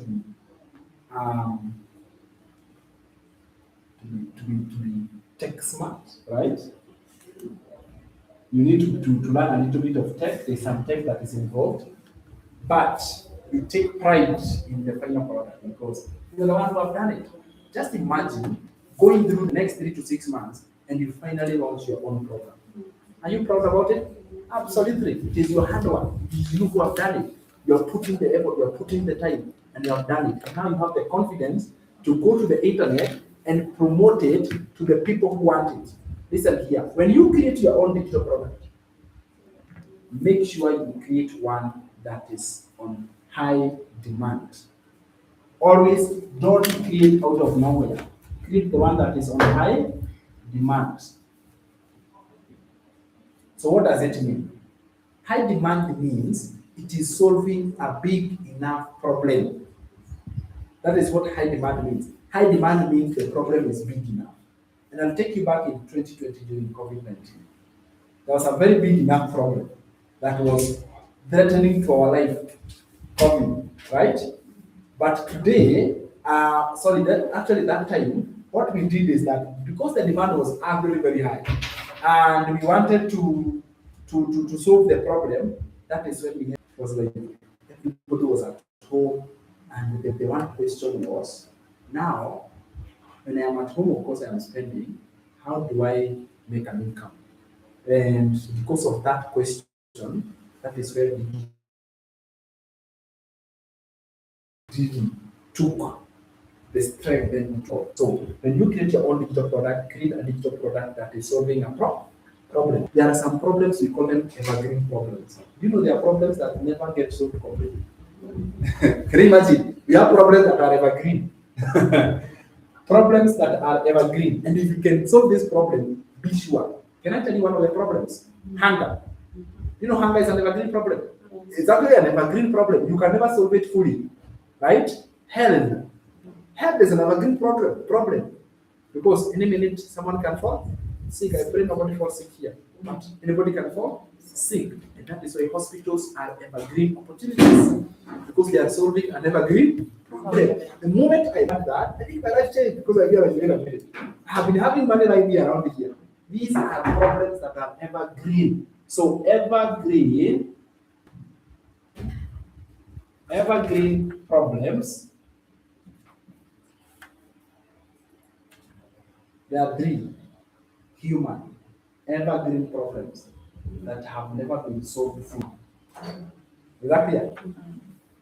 be tech smart, right? You need to learn a little bit of tech. There's some tech that is involved, but you take pride in the final product because you're the one who have done it. Just imagine going through the next 3 to 6 months and you finally launch your own program. Are you proud about it? Absolutely. It is your handwork. It is you who have done it. You're putting the effort, you're putting the time, and you have done it. And now you have the confidence to go to the internet and promote it to the people who want it. Listen here. When you create your own digital product, make sure you create one that is on high demand. Always don't create out of nowhere. Create the one that is on high demand. So what does it mean? High demand means it is solving a big enough problem. That is what high demand means. High demand means the problem is big enough. And I'll take you back in 2020 during COVID-19. There was a very big enough problem that was threatening to our life, COVID, right? But today, that time, what we did is that because the demand was actually very high, and we wanted to solve the problem, that is when we was like everybody was at home, and the one question was, now when I am at home, of course I am spending, how do I make an income? And because of that question, that is where we took the strength and control. So when you create your own digital product, create a digital product that is solving a problem. There are some problems, we call them evergreen problems. You know, there are problems that never get solved completely. Can you imagine? We have problems that are evergreen. Problems that are evergreen. And if you can solve this problem, be sure. Can I tell you one of the problems? Hunger. You know, hunger is an evergreen problem. It's actually an evergreen problem. You can never solve it fully. Right? Health. Health is an evergreen problem. Because any minute someone can fall sick. I pray nobody falls sick here. But anybody can fall sick. And that is why hospitals are evergreen opportunities. Because they are solving an evergreen problem. The moment I did that, I think my life changed because I realized I have been having money right here around here. These are problems that are evergreen. So evergreen problems, there are three human evergreen problems that have never been solved before. Is that clear?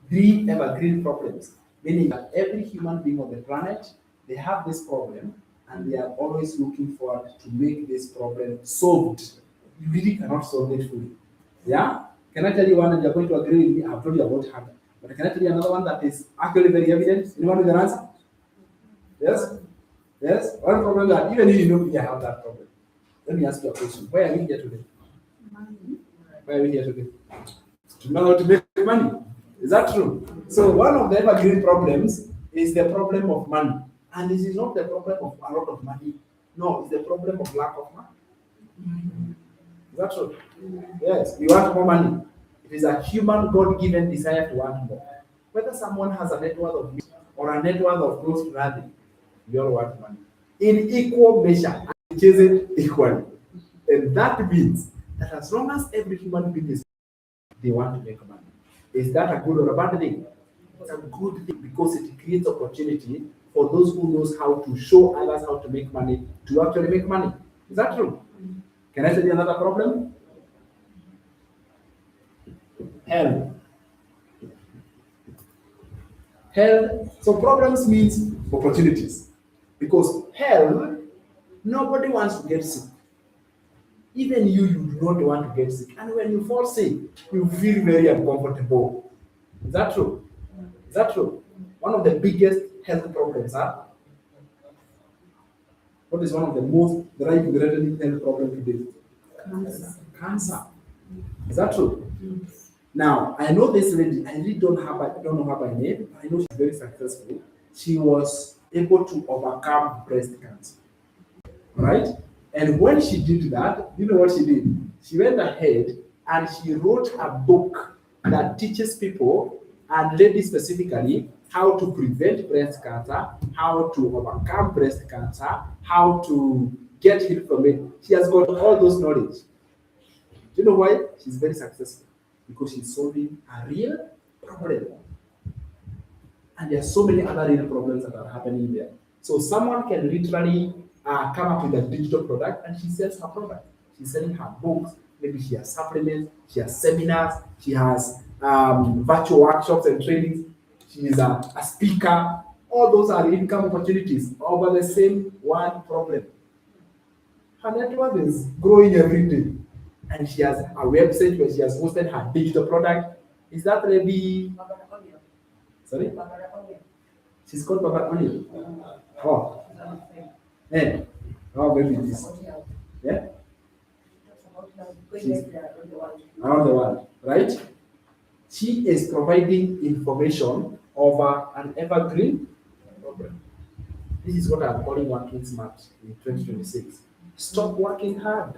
Three evergreen problems, meaning that every human being on the planet, they have this problem and they are always looking forward to make this problem solved. You really cannot solve it fully. Yeah? Can I tell you one and you're going to agree with me? I've told you about hunger. But can I tell you another one that is actually very evident? Anyone with an answer? Yes? Yes? One problem that even if you know you have that problem. Let me ask you a question. Why are we here today? Money. Why are we here today? To know how to make money. Is that true? So one of the evergreen problems is the problem of money. And this is not the problem of a lot of money. No, it's the problem of lack of money. Is that true? Yes, we want more money. It is a human God-given desire to want more. Whether someone has a net worth of or a net worth of close to nothing, we all want money. In equal measure, and chase it equally. And that means that as long as every human being is, they want to make money. Is that a good or a bad thing? It's a good thing because it creates opportunity for those who knows how to show others how to make money to actually make money. Is that true? Can I tell you another problem? Health. So problems means opportunities. Because health, nobody wants to get sick. Even you do not want to get sick. And when you fall sick, you feel very uncomfortable. Is that true? Is that true? One of the biggest health problems are, what is one of the most threatening health problems today? Cancer. Is that true? Yes. Now, I know this lady, I really don't know her by name, but I know she's very successful. She was able to overcome breast cancer. Right? And when she did that, you know what she did? She went ahead and she wrote a book that teaches people, and ladies specifically, how to prevent breast cancer, how to overcome breast cancer, how to get healed from it. She has got all those knowledge. Do you know why? She's very successful. Because she's solving a real problem. And there are so many other real problems that are happening there. So someone can literally come up with a digital product and she sells her product. She's selling her books, maybe she has supplements, she has seminars, she has virtual workshops and trainings, she is a speaker. All those are income opportunities over the same one problem. Her network is growing every day. And she has a website where she has hosted her digital product. Is that lady? Sorry? She's called Baba Onion. Oh. Yeah. Oh, maybe it is. Yeah? She's around the world, right? She is providing information over an evergreen problem. This is what I'm calling working smart in 2026. Stop working hard.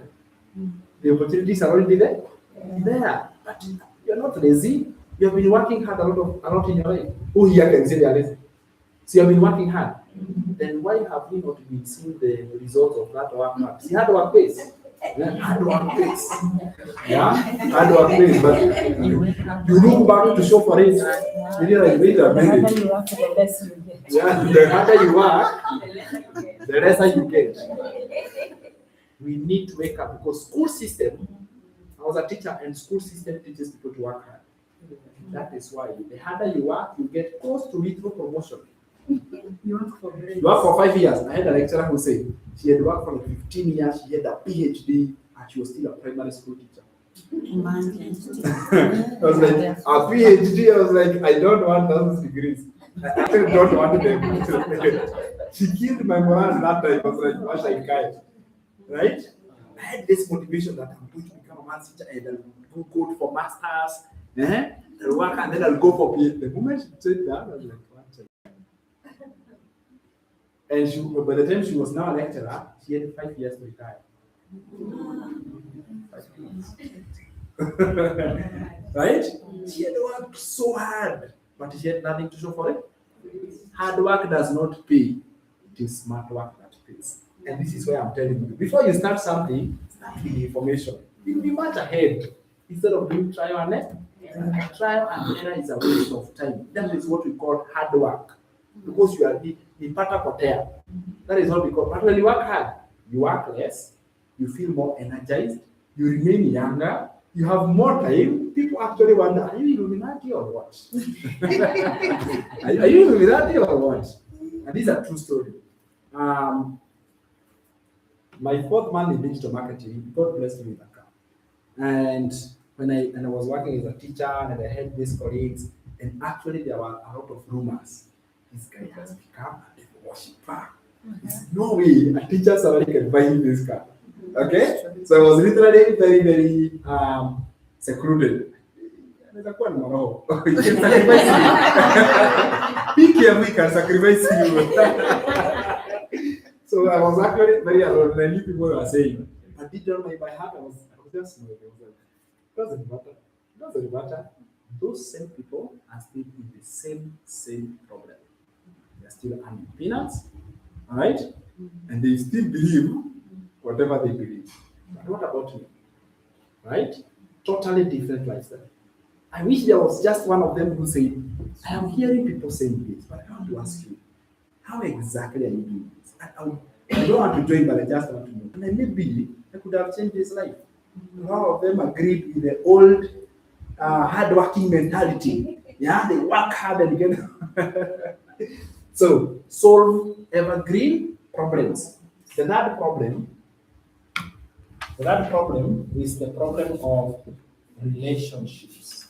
The opportunities are already there. But you're not lazy. You have been working hard a lot in your life. Who here can say they are lazy? So you have been working hard. Then why have you not been seeing the results of that work hard? See, hard work pays. Yeah, hard work pays. Yeah, hard work pays. But you look back to show for it. You realize, wait a minute. You work, the less you get. Yeah, the harder you work, the lesser you get. We need to wake up because school system, I was a teacher and school system teaches people to work hard. That is why the harder you work, you get close to it through promotion. You work for grades. You work for 5 years. I had a lecturer who said she had worked for 15 years, she had a PhD, and she was still a primary school teacher. I was like, a PhD, I was like, I don't want those degrees. I actually don't want them. She killed my morale that time. I was like, what should I guide? Right? I had this motivation that I'm going to become a math teacher and I'll go for masters, I'll work and then I'll go for PhD. The moment she said that, I was like, what? And by the time she was now a lecturer, she had 5 years to retire. 5 years. Right? She had worked so hard, but she had nothing to show for it. Hard work does not pay. It is smart work that pays. And this is why I'm telling you, before you start something, start with the information. You'll be much ahead. Instead of doing trial and error. Trial and error is a waste of time. That is what we call hard work. Because you are the pata potea. That is what we call. But when you work hard, you work less, you feel more energized, you remain younger, you have more time. People actually wonder, are you Illuminati or what? Are you Illuminati or what? And these are true stories. My fourth man in digital marketing, God blessed me with a car. And when I was working as a teacher and I had these colleagues, and actually there were a lot of rumors. This guy has become a worshiper. There's no way a teacher salary can buy him this car. Okay? So I was literally very, very secluded. Be careful, he can sacrifice you. So I was actually very alone. And I knew people were saying, I did not know my heart. I was just knowing. Doesn't matter. Those same people are still in the same problem. They are still earning peanuts, all right? And they still believe whatever they believe. But what about me? Right? Totally different lifestyle. I wish there was just one of them who said, I am hearing people saying this, but I want to ask you, how exactly are you doing this? I don't want to join, but I just want to know. And then maybe I could have changed his life. A lot of them agreed with the old hard-working mentality. Yeah, they work hard and get. So, solve evergreen problems. The third problem is the problem of relationships.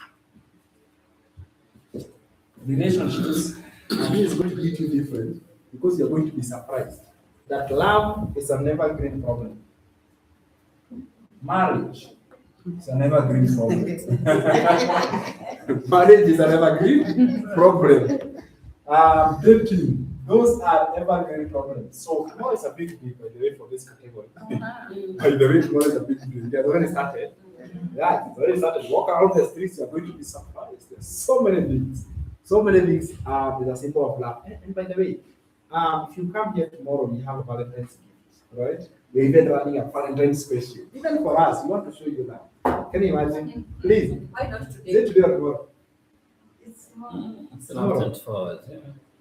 Relationships, and this is going to hit you different because you're going to be surprised that love is an evergreen problem. Marriage is an evergreen problem. Marriage is an evergreen problem. Dating, those are evergreen problems. So tomorrow is a big day, by the way, for this category. By the way, tomorrow is a big day. It has already started. Yeah, it's already started. Walk around the streets, you're going to be surprised. There's so many things. So many things is a symbol of love. And by the way, if you come here tomorrow, we have a Valentine's gift, right? We're even running a Valentine's special. Even for us, we want to show you that. Can you imagine? Please. Why not Is today? it today or tomorrow? It's tomorrow. It's not 24.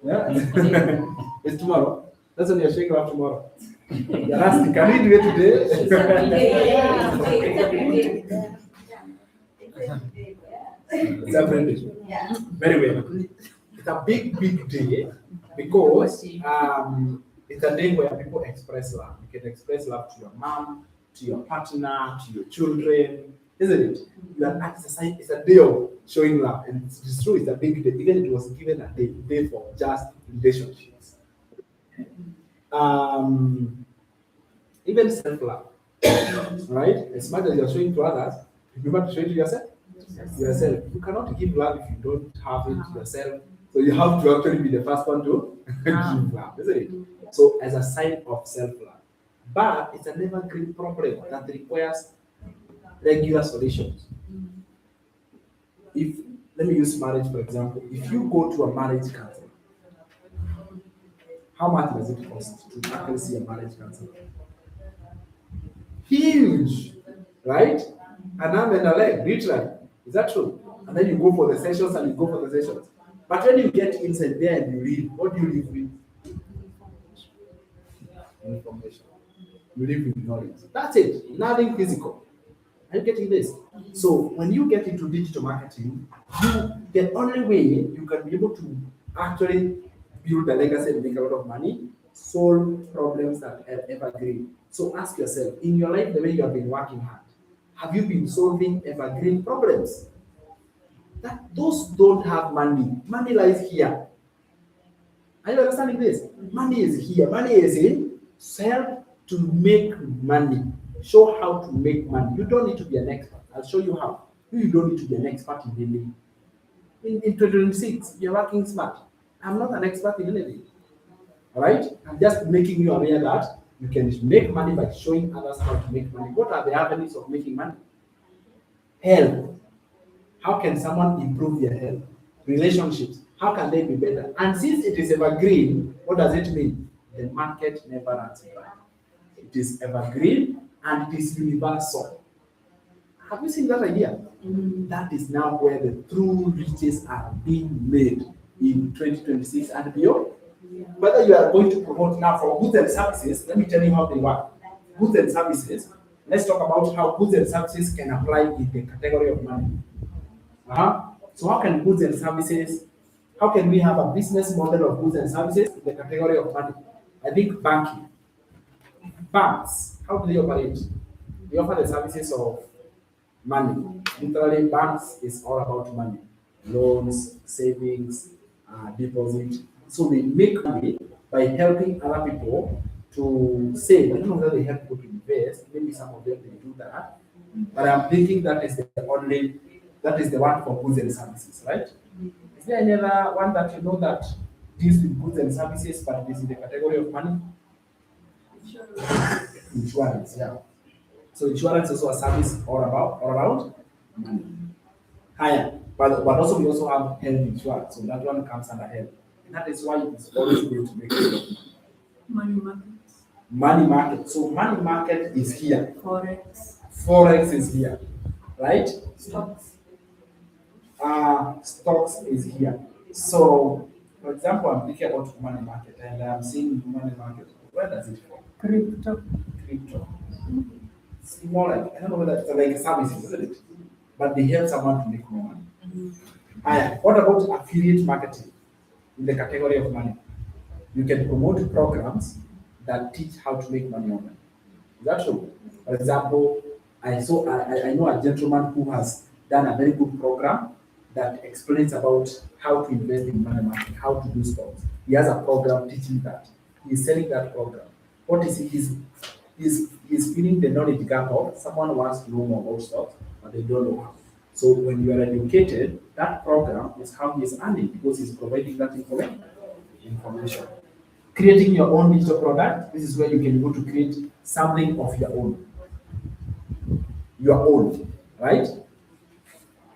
Yeah. It's tomorrow. That's when you're showing up tomorrow. You're asking, can we do it today? It's every day. Yeah. Very well. It's a big day because it's a day where people express love. You can express love to your mom, to your partner, to your children, isn't it? You are exercising. It's a day of showing love, and it's true. It's a big day. Even it was given a day for just relationships. Even self-love, right? As much as you're showing to others, remember to show it to yourself. yourself. You cannot give love if you don't have it yourself. So you have to actually be the first one to give love, isn't it? So as a sign of self-love. But it's an evergreen problem that requires regular solutions. If let me use marriage for example, if you go to a marriage counselor, how much does it cost to actually see a marriage counselor? Huge, right? An arm and a leg, literally. Is that true? And then you go for the sessions and you go for the sessions. But when you get inside there and you read, what do you live with? Information. You live with knowledge. That's it. Nothing physical. Are you getting this? So when you get into digital marketing, the only way you can be able to actually build a legacy and make a lot of money, solve problems that are evergreen. So ask yourself, in your life, the way you have been working hard, have you been solving evergreen problems? That those don't have money. Money lies here. Are you understanding this? Money is here. Money is in sell to make money. Show how to make money. You don't need to be an expert. I'll show you how. You don't need to be an expert in anything. In 2026, you're working smart. I'm not an expert in anything. All right? I'm just making you aware that you can make money by showing others how to make money. What are the avenues of making money? Health. How can someone improve their health? Relationships. How can they be better? And since it is evergreen, what does it mean? The market never runs dry. It is evergreen and it is universal. Have you seen that idea? That is now where the true riches are being made in 2026 and beyond. Whether you are going to promote now for goods and services, let me tell you how they work. Goods and services, let's talk about how goods and services can apply in the category of money. So how can goods and services, how can we have a business model of goods and services in the category of money? I think banking. Banks, how do they operate? They offer the services of money. Literally, banks is all about money. Loans, savings, deposit. So they make money by helping other people to save. I don't know whether they help people to invest. Maybe some of them they do that. But I'm thinking that is the one for goods and services, right? Is there any other one that you know that deals with goods and services but is in the category of money? Insurance, yeah. So insurance is also a service all around money. Higher. But also we also have health insurance. So that one comes under health. And that is why it's always going to make Money market. money market. So money market is here. Forex. Forex is here. Right? Stocks. Stocks is here. So for example, I'm thinking about money market and I'm seeing money market. Where does it fall? Crypto. Crypto. It's more like, I don't know whether it's like a service, isn't it? But they help someone to make more money. What about affiliate marketing in the category of money? You can promote programs that teach how to make money online. Is that true? For example, I know a gentleman who has done a very good program that explains about how to invest in money market, how to do stocks. He has a program teaching that. He's selling that program. What is it? He's filling the knowledge gap of someone wants to know more about stocks, but they don't know how. So when you are educated, that program is how he's earning because he's providing that information. Creating your own digital product, this is where you can go to create something of your own. Your own, right?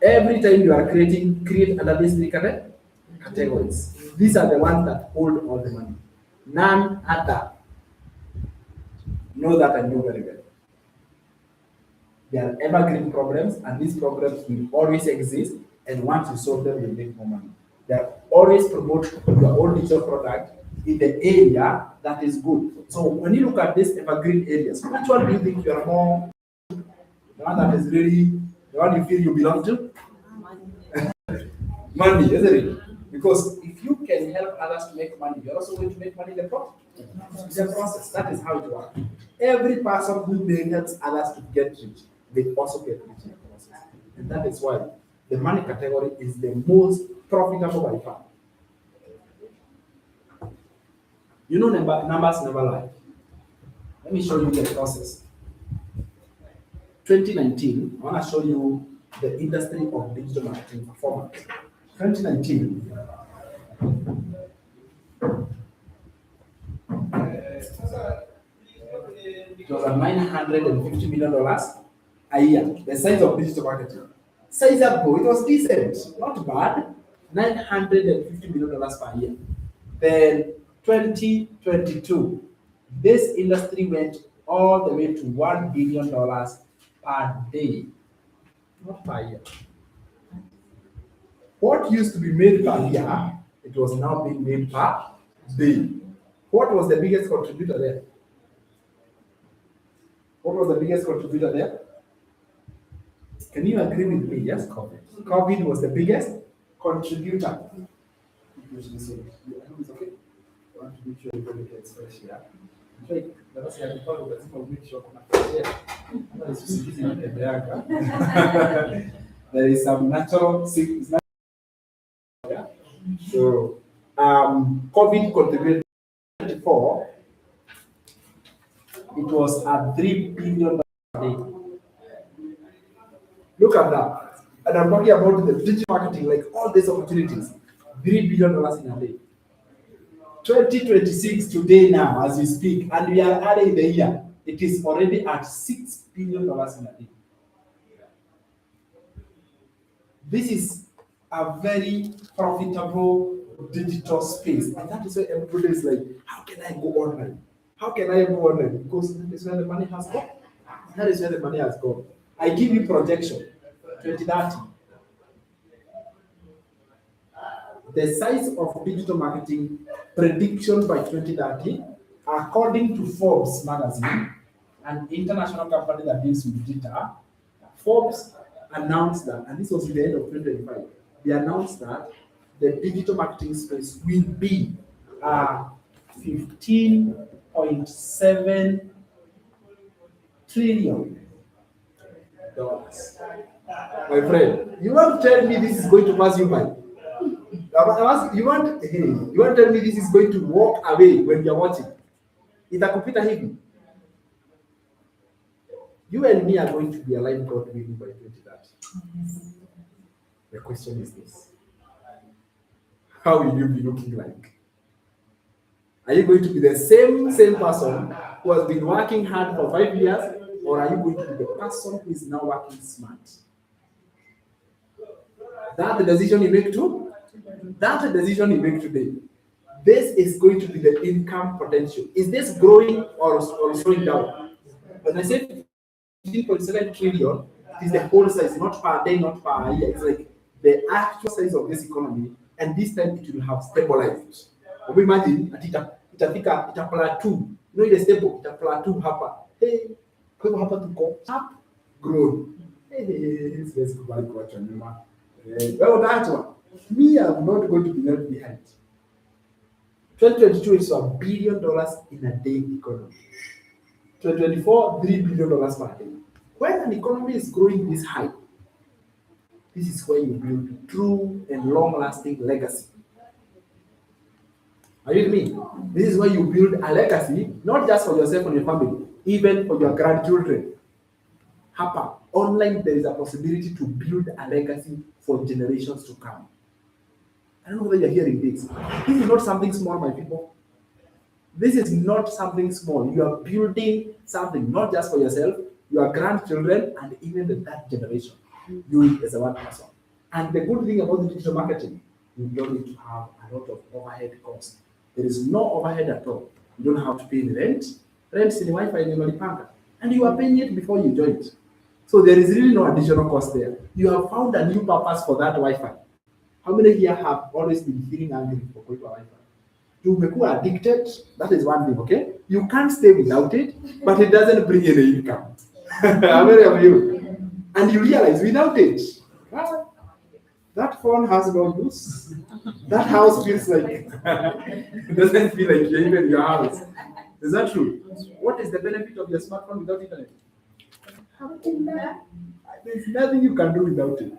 Every time you are create under these three categories. These are the ones that hold all the money. None other. Know that I know very well. They are evergreen problems, and these problems will always exist. And once you solve them, you make more money. They are always promote your own digital product in the area that is good. So when you look at these evergreen areas, which one do you think you are more? The one that is really the one you feel you belong to? Money, isn't it? Because if you can help others to make money, you're also going to make money in the process. That is how it works. Every person who helps others to get rich, they also get rich in the process. And that is why the money category is the most profitable by far. You know, numbers never lie. Let me show you the process. 2019, I want to show you the industry of digital marketing performance. 2019. It was at $950 million a year. The size of digital marketing. Sizable, it was decent, not bad. $950 million per year. Then 2022, this industry went all the way to $1 billion per day, not per year. What used to be made per year, it was now being made per day. What was the biggest contributor there? What was the biggest contributor there? Can you agree with me? Yes, COVID. COVID was the biggest contributor. It's okay. I want to make sure everybody gets fresh here. There is some natural sickness. So, COVID contributed 24. It was at $3 billion a day. Look at that. And I'm talking about the digital marketing, like all these opportunities. $3 billion in a day. 2026 today now, as we speak, and we are early in the year, it is already at $6 billion in a day. This is a very profitable digital space. And that is why everybody is like, how can I go online? How can I go online? Because that is where the money has gone. That is where the money has gone. I give you projection, 2030. The size of digital marketing prediction by 2030, according to Forbes magazine, an international company that deals with data, Forbes announced that, and this was at the end of 2025, they announced that the digital marketing space will be $15.7 trillion. My friend, you want to tell me this is going to pass you by? You want to tell me this is going to walk away when you're watching? Itakupita hivi. You and me are going to be alive, God willing, by 2030. The question is this: how will you be looking like? Are you going to be the same person who has been working hard for 5 years, or are you going to be the person who is now working smart? That's the decision you make too. That's the decision you make today. This is going to be the income potential. Is this growing or slowing down? When I say 15.7 trillion, it is the whole size, not per day, not per year. It's like the actual size of this economy, and this time it will have stabilized. We imagine that it plateau. You know, it is stable, it plateau hapa. Hey, kwa hapa tuko up, grown. Hey, let's go back to what you know. Well, that one. Me, I'm not going to be left behind. 2022 is $1 billion in a day economy. 2024, $3 billion per day. When an economy is growing this high, this is where you build true and long-lasting legacy. Are you with me? This is where you build a legacy, not just for yourself and your family, even for your grandchildren. Hapa, online, there is a possibility to build a legacy for generations to come. I don't know whether you're hearing this. This is not something small, my people. This is not something small. You are building something, not just for yourself, your grandchildren, and even the third generation. You as a one person. And the good thing about the digital marketing, you don't need to have a lot of overhead costs. There is no overhead at all. You don't have to pay the rent. Rent is in the Wi-Fi in the and you are paying it before you join it. So there is really no additional cost there. You have found a new purpose for that Wi-Fi. How many here have always been feeling angry for going to Wi-Fi? You become addicted. That is one thing, okay? You can't stay without it, but it doesn't bring any income. How many of you? And you realize without it, that phone has no use. That house feels like it doesn't feel like you're even in your house. Is that true? What is the benefit of your smartphone without internet? There's nothing you can do without it.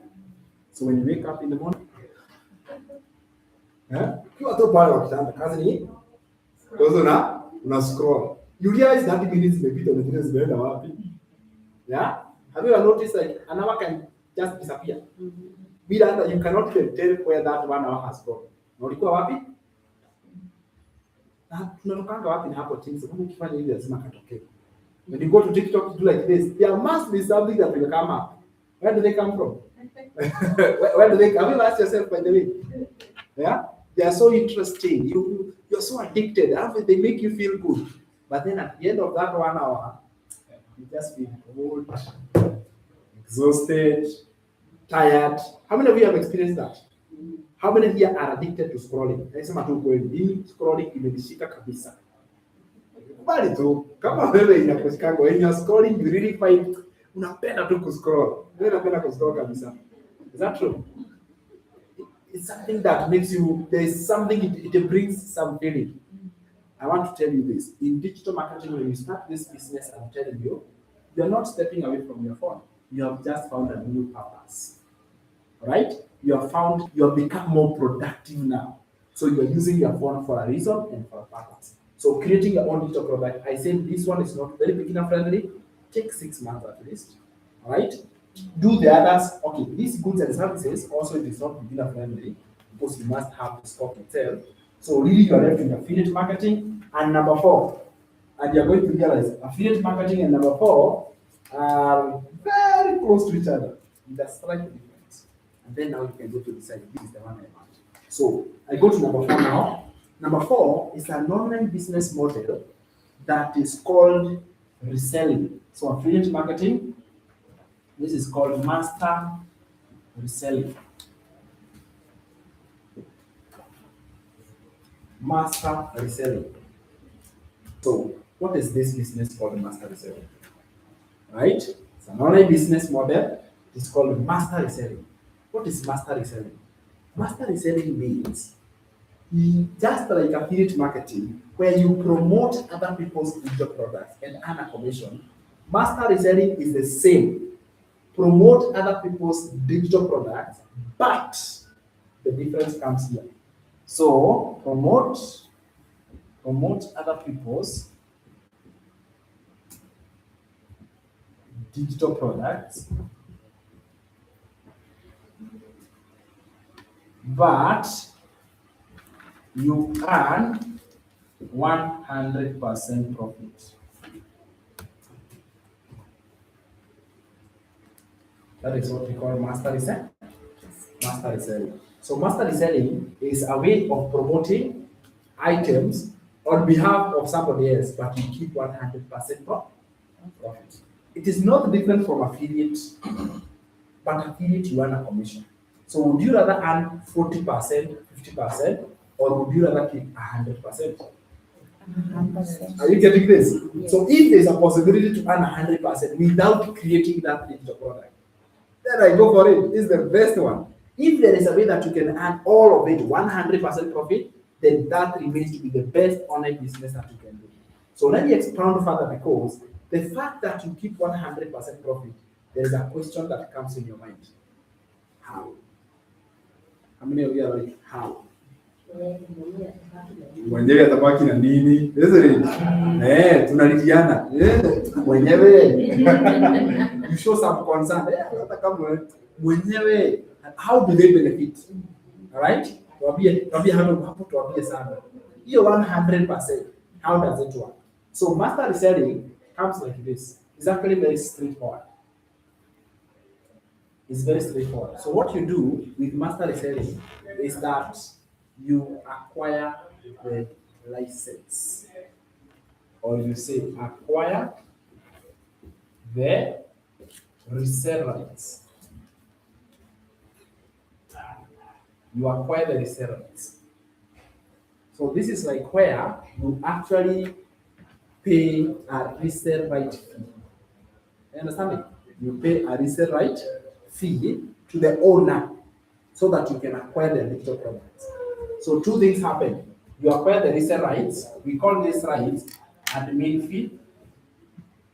So when you wake up in the morning, scroll. You realize 30 minutes maybe the minutes. Yeah? Have you ever noticed like an hour can just disappear. Bila hata you cannot even tell where that 1 hour has gone. Na ulikuwa wapi? Na tunatokanga wapi na hapo chini, sababu ukifanya hivi lazima katokee. When you go to TikTok, do like this, there must be something that will come up. Where do they come from? where do they come? Have you asked yourself, by the way? Yeah? They are so interesting. You're so addicted. They make you feel good. But then at the end of that 1 hour, you just feel bored, exhausted, tired. How many of you have experienced that? How many of you are addicted to scrolling? Nasema tu kweli, scrolling imenishika kabisa. Bali tu, kama wewe inakushika when you're scrolling, you really find unapenda tu kuscroll. Wewe unapenda kuscroll kabisa. Is that true? It's something that makes you, there's something, it brings some feeling. I want to tell you this. In digital marketing, when you start this business, I'm telling you, you're not stepping away from your phone. You have just found a new purpose. Right? You have become more productive now. So you're using your phone for a reason and for a purpose. So creating your own digital product, I said this one is not very beginner friendly. Take 6 months at least. All right? Do the others. Okay, these goods and services also it is not beginner friendly because you must have the stock itself. So really you are left in affiliate marketing and number 4. And you're going to realize affiliate marketing and number 4 are very close to each other. That's slightly different. And then now you can go to decide this is the one I want. So I go to number 4 now. Number 4 is an online business model that is called reselling. So affiliate marketing, this is called master reselling. Master reselling. So what is this business called master reselling? Right? It's an online business model. It's called master reselling. What is master reselling? Master reselling means just like affiliate marketing, where you promote other people's digital products and earn a commission. Master reselling is the same. Promote other people's digital products, but the difference comes here. So promote other people's digital products, but you earn 100% profit. That is what we call master reselling. Master reselling. So master reselling is a way of promoting items on behalf of somebody else, but you keep 100% profit. It is not different from affiliate, but affiliate you earn a commission. So would you rather earn 40%, 50%, or would you rather keep 100%? 100%. Are you getting this? Yes. So if there's a possibility to earn 100% without creating that digital product, then I go for it. It's the best one. If there is a way that you can earn all of it 100% profit, then that remains to be the best online business that you can do. So let me expound further, because the fact that you keep 100% profit, there is a question that comes in your mind. How? How many of you are like, how? Mwenyewe atabaki na nini? Tunalikiana. Mwenyewe. You show some concern. Hata kama mwenyewe, how do they benefit? All right? Tuambie hapo tuambie sana. Hiyo 100%, how does it work? So master reselling comes like this. It's actually very straightforward. It's very straightforward. So what you do with master reselling is that you acquire the license, or you say acquire the resale rights. You acquire the resale rights. So this is like where you actually pay a resale right fee. You understand it? You pay a resale right fee to the owner so that you can acquire the digital products. So two things happen. You acquire the resale rights. We call these rights admin fee.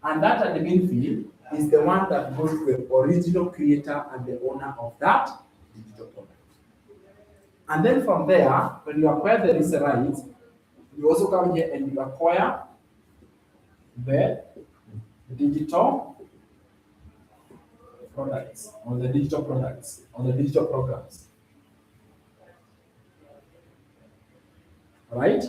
And that admin fee is the one that goes to the original creator and the owner of that digital product. And then from there, when you acquire the resale rights, you also come here and you acquire the digital products, or the digital products, or the digital programs. Right?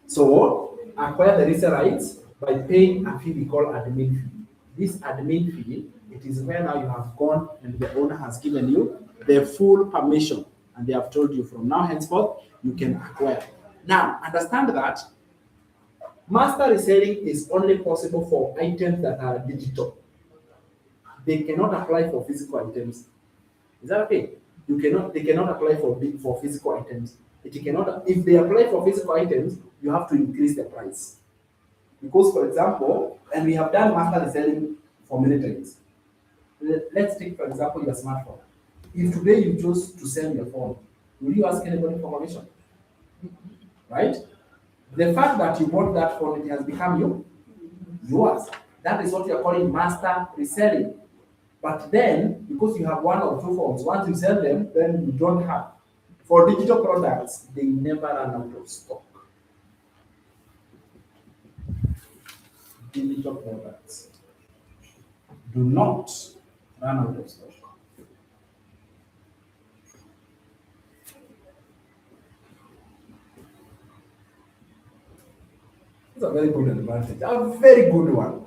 So acquire the resale rights by paying a fee we call admin fee. This admin fee, it is where now you have gone and the owner has given you the full permission and they have told you from now henceforth you can acquire. Now understand that master reselling is only possible for items that are digital. They cannot apply for physical items. Is that okay? They cannot apply for physical items. If they apply for physical items, you have to increase the price. Because, for example, and we have done master reselling for many times. Let's take, for example, your smartphone. If today you chose to sell your phone, will you ask anybody for permission? Right? The fact that you bought that phone, it has become yours. That is what you are calling master reselling. But then, because you have one or two phones, once you sell them, then you don't have. For digital products, they never run out of stock. Digital products do not run out of stock. It's a very good advantage, a very good one.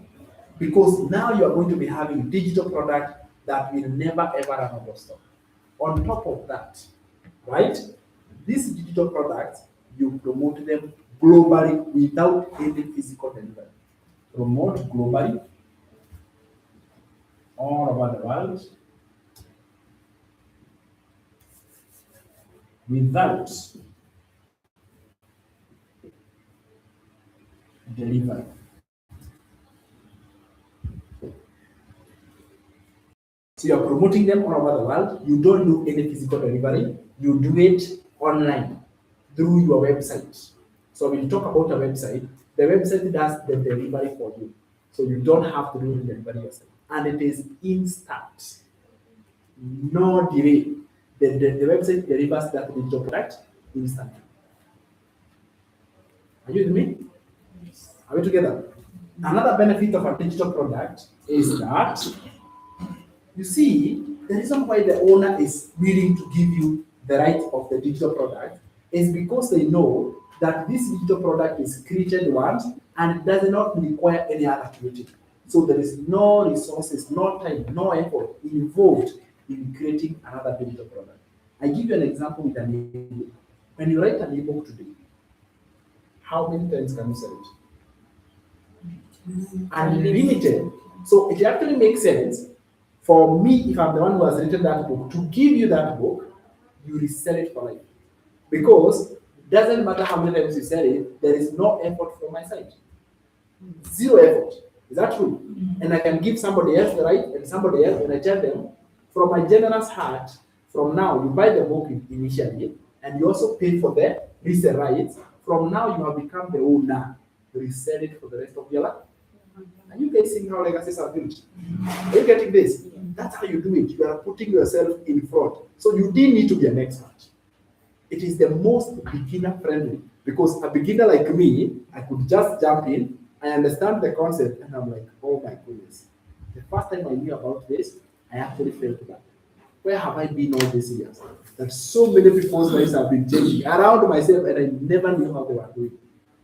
Because now you are going to be having a digital product that will never ever run out of stock. On top of that, right? These digital products, you promote them globally without any physical delivery. Promote globally, all over the world, without delivery. So you are promoting them all over the world. You don't do any physical delivery. You do it online through your website. So when you talk about a website, the website does the delivery for you. So you don't have to do the delivery yourself. And it is instant. No delay. The website delivers that digital product instantly. Are you with me? Are we together? Another benefit of a digital product is that, you see, the reason why the owner is willing to give you the right of the digital product is because they know that this digital product is created once and does not require any other activity. So there is no resources, no time, no effort involved in creating another digital product. I give you an example with an ebook. When you write an ebook today, how many times can you sell it? Unlimited. So it actually makes sense for me, if I'm the one who has written that book, to give you that book, you resell it for life. Because it doesn't matter how many times you sell it, there is no effort from my side. Zero effort. Is that true? And I can give somebody else the right, and somebody else, and I tell them, from my generous heart, from now, you buy the book initially, and you also pay for the resale rights. From now, you have become the owner. You resell it for the rest of your life. Are you guys seeing how legacies are built? Are you getting this? That's how you do it. You are putting yourself in front. So you didn't need to be an expert. It is the most beginner friendly, because a beginner like me, I could just jump in, I understand the concept, and I'm like, oh my goodness. The first time I knew about this, I actually felt that. Where have I been all these years? That so many people's lives have been changing around myself, and I never knew how they were doing.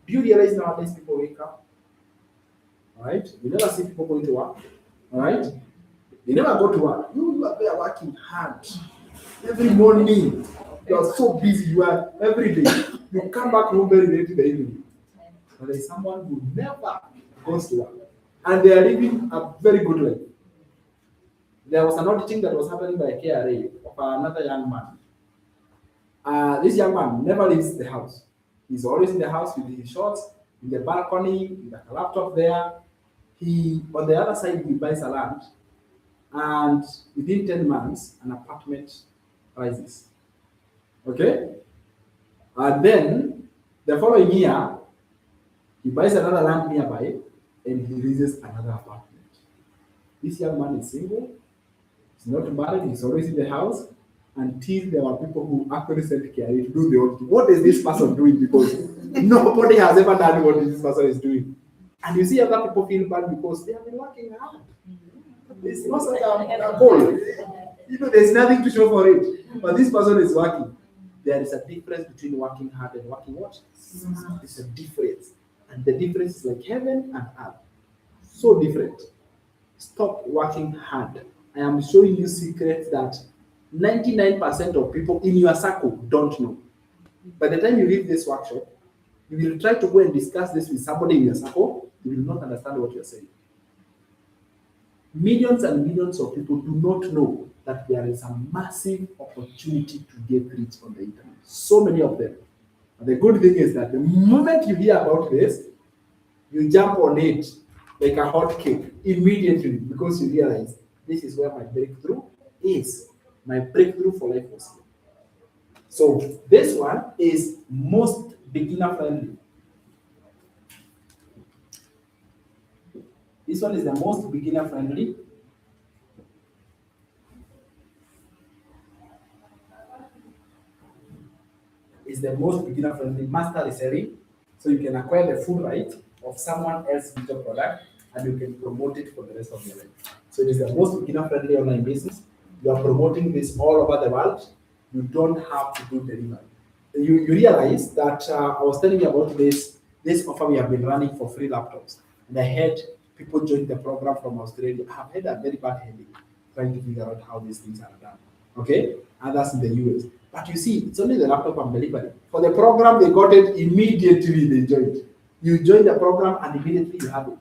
Do you realize nowadays people wake up? All right? You never see people going to work. All right? They never go to work. You are there working hard. Every morning, you are so busy. You are every day. You come back home very late in the evening. And there is someone who never goes to work. And they are living a very good life. There was an auditing that was happening by KRA of another young man. This young man never leaves the house. He's always in the house with his shorts, in the balcony, with a laptop there. On the other side, he buys a land, and within 10 months, an apartment rises. Okay? And then, the following year, he buys another land nearby, and he raises another apartment. This young man is single, he's not married, he's always in the house, until there were people who actually sent KRA to do the auditing. What is this person doing? Because nobody has ever done what this person is doing. And you see other people feel bad because they have been working hard. It's not such a goal. There's nothing to show for it. But this person is working. There is a difference between working hard and working what? It's a difference. And the difference is like heaven and earth. So different. Stop working hard. I am showing you secrets that 99% of people in your circle don't know. By the time you leave this workshop, you will try to go and discuss this with somebody in your circle, you will not understand what you're saying. Millions and millions of people do not know that there is a massive opportunity to get rich on the internet. So many of them. And the good thing is that the moment you hear about this, you jump on it like a hot cake immediately because you realize this is where my breakthrough is. My breakthrough for life was here. So this one is most beginner friendly. This one is the most beginner friendly. It's the most beginner friendly master reselling. So you can acquire the full right of someone else's digital product and you can promote it for the rest of your life. So it is the most beginner friendly online business. You are promoting this all over the world. You don't have to do delivery. You realize that I was telling you about this offer we have been running for free laptops. And I had people join the program from Australia. I have had a very bad headache trying to figure out how these things are done. Okay? Others in the US. But you see, it's only the laptop I'm delivering. For the program, they got it immediately, they joined. You join the program and immediately you have it.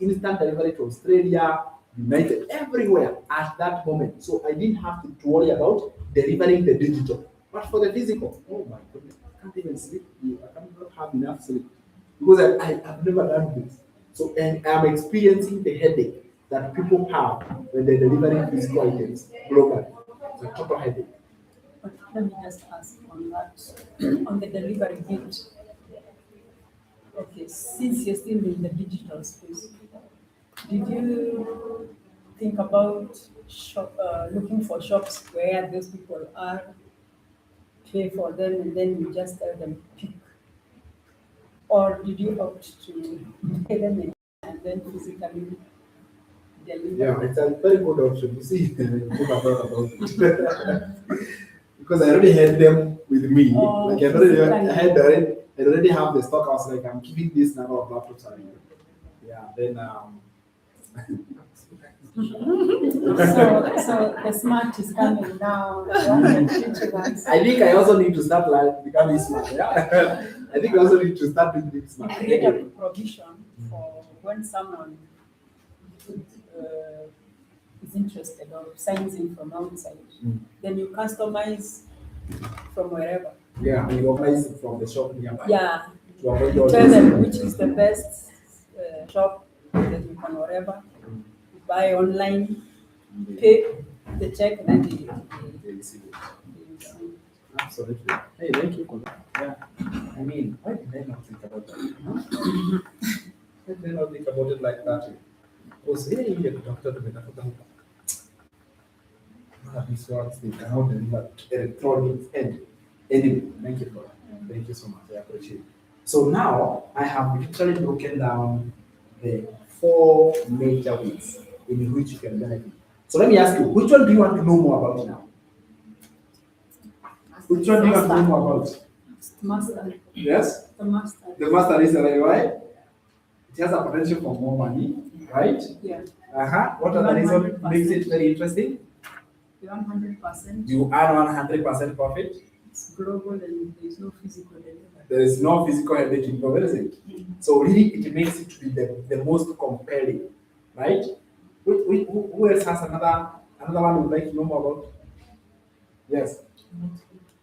Instant delivery to Australia, United, everywhere at that moment. So I didn't have to worry about delivering the digital. But for the physical, oh my goodness, I can't even sleep. I cannot have enough sleep. Because I've never done this. So, and I'm experiencing the headache that people have when they're delivering physical items globally. It's a total headache. But let me just ask on that, on the delivery bit. Okay, since you're still in the digital space, did you think about looking for shops where those people are, pay for them, and then you just tell them pick? Or did you opt to pay them and then physically deliver? Yeah, it's a very good option. You see, people thought about it. Because I already had them with me. Oh, like I already have the stock. I was like, I'm keeping this number of laptops. Yeah, then So the smart is coming now. I think I also need to start becoming smart. Yeah. I think I also need to start doing smart. Create a provision for when someone is interested or signs in from outside, then you customize from wherever. Yeah, and you organize it from the shop nearby. Yeah, To avoid all tell this. them which is the best shop that you can whatever buy online, pay the check, and then They receive it. Absolutely. Hey, thank you for that. Yeah. I mean, why did I not think about that? Huh? Why did I not think about it like that? Because here you get doctor to better for these words they cannot deliver electronics and anyway, thank you for that. Thank you so much. I appreciate it. So now I have literally broken down the 4 major ways in which you can benefit. So let me ask you, which one do you want to know more about now? Which one do you want to know more about? master. Yes? The master. The master is right? It has a potential for more money, right? Yeah. What other reason makes it very interesting? The 100%. You earn 100% profit. It's global and there is no physical delivery. There is no physical headache involved, is it? So really, it makes it to be the most compelling, right? Who else has another one would like to know more about? Yes.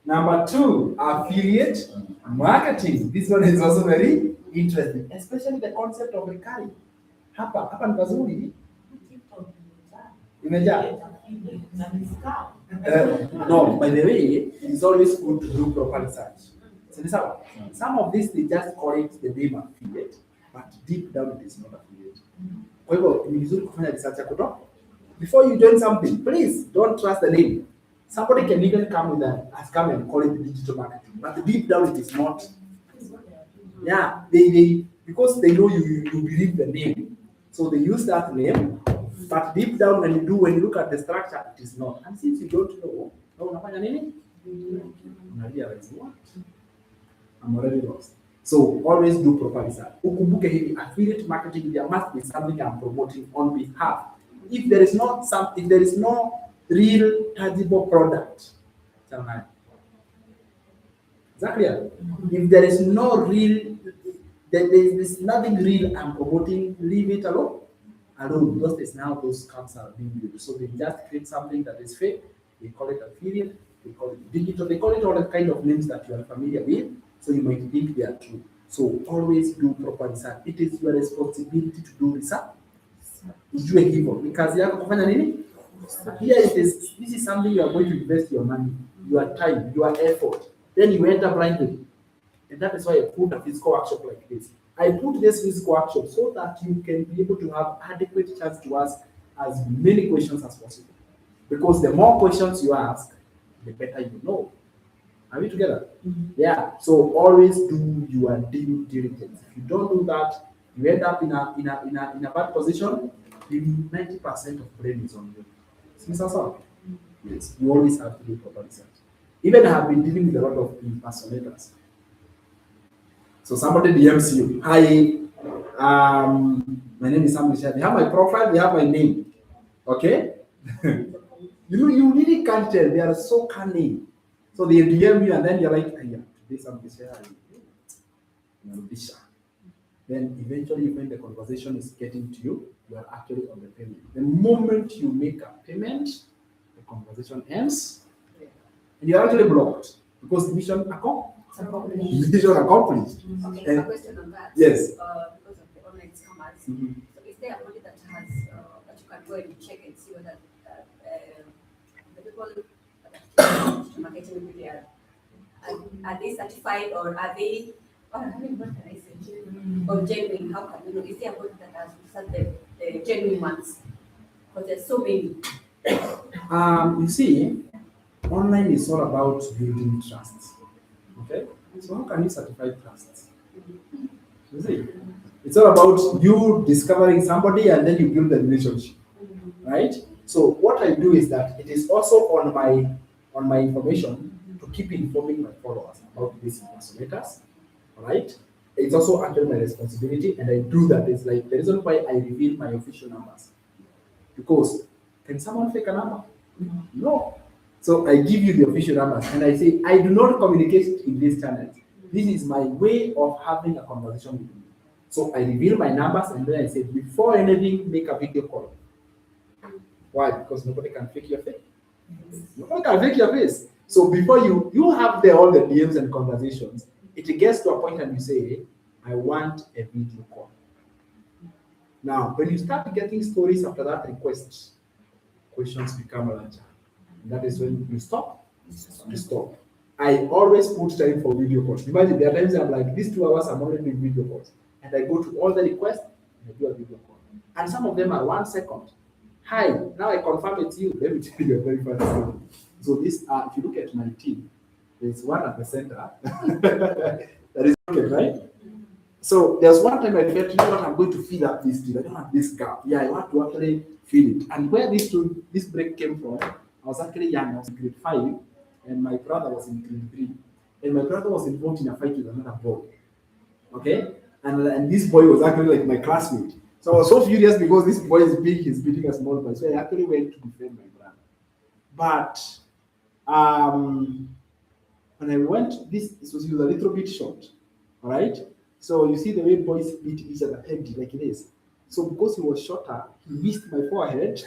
Number 2, affiliate marketing. This one is also very interesting, especially the concept of recurring. Hapa ni pazuri. Imejaa. No, by the way, it's always good to do proper research. Some of this they just call it the name affiliate, but deep down it is not affiliate. Kwa hivyo ni vizuri kufanya research ya kutosha. Before you join something, please don't trust the name. Somebody can even come and call it digital marketing, but deep down it is not. Yeah, they because they know you believe the name, so they use that name But deep down, when you look at the structure, it is not. And since you don't know, unafanya nini? Una realize what? I'm already lost. So always do proper research. Ukumbuke hivi, affiliate marketing, there must be something I'm promoting on behalf. If there is no real tangible product, exactly. If there is no real, there's nothing real I'm promoting, leave it alone. Because there's now those scams are being used. So they just create something that is fake. They call it affiliate, they call it digital, they call it all the kind of names that you are familiar with. So you might think they are true. So always do proper research. It is your responsibility to do research. Ujue hivyo. Ni kazi yako kufanya nini? Here it is. This is something you are going to invest your money, your time, your effort. Then you enter blindly. And that is why I put a physical workshop like this. I put this physical workshop so that you can be able to have adequate chance to ask as many questions as possible. Because the more questions you ask, the better you know. Are we together? Mm-hmm. Yeah. So always do your due diligence. If you don't do that, you end up in a bad position. 90% of brain is on you. Yes. You always have to do proper research. Even I have been dealing with a lot of impersonators. So somebody DMs you, hi, my name is Sam Michelle. They have my profile, they have my name. Okay? You really can't tell. They are so cunning. So they DM you and then you're like, yeah, today Sam Michelle. Then eventually when the conversation is getting to you, you are actually on the payment. The moment you make a payment, the conversation ends and you're actually blocked because the mission accomplished. Mission accomplished. Okay, a question on that. Yes. Because of the online scammers. So is there a body that has that you can go and check and see whether the people marketing with are they certified or are they what can I say? Or genuine? How can you know? Is there a body that has researched the genuine ones? Because there's so many. You see, online is all about building trust. Okay? So how can you certify trust? You see? It's all about you discovering somebody and then you build the relationship. Right? So what I do is that it is also on my information to keep informing my followers about these impersonators. Right? It's also under my responsibility, and I do that. It's like the reason why I reveal my official numbers. Because can someone fake a number? No. So I give you the official numbers and I say, I do not communicate in this channel. This is my way of having a conversation with you. So I reveal my numbers and then I say, before anything, make a video call. Why? Because nobody can fake your face. Nobody can fake your face. So before you have all the DMs and conversations, it gets to a point and you say, I want a video call. Now, when you start getting stories after that request, questions become larger. That is when you stop. You stop. I always put time for video calls. Imagine there are times I'm like, these 2 hours I'm only doing video calls. And I go to all the requests and I do a video call. And some of them are 1 second. Hi, now I confirm it's you. Let me tell you a very fast story. So this, if you look at my team, there's one at the center. That is okay, right? So there's one time I felt, you know what, I'm going to fill up this deal. I don't have this gap. Yeah, I want to actually fill it. And where this break came from, I was actually young. I was in grade 5, and my brother was in grade 3. And my brother was involved in a fight with another boy. Okay? And this boy was actually like my classmate. So I was so furious because this boy is big, he's beating a small boy. So I actually went to defend my brother. But when I went, this was a little bit short. All right? So you see the way boys beat each other heavy like it is. So because he was shorter, he missed my forehead.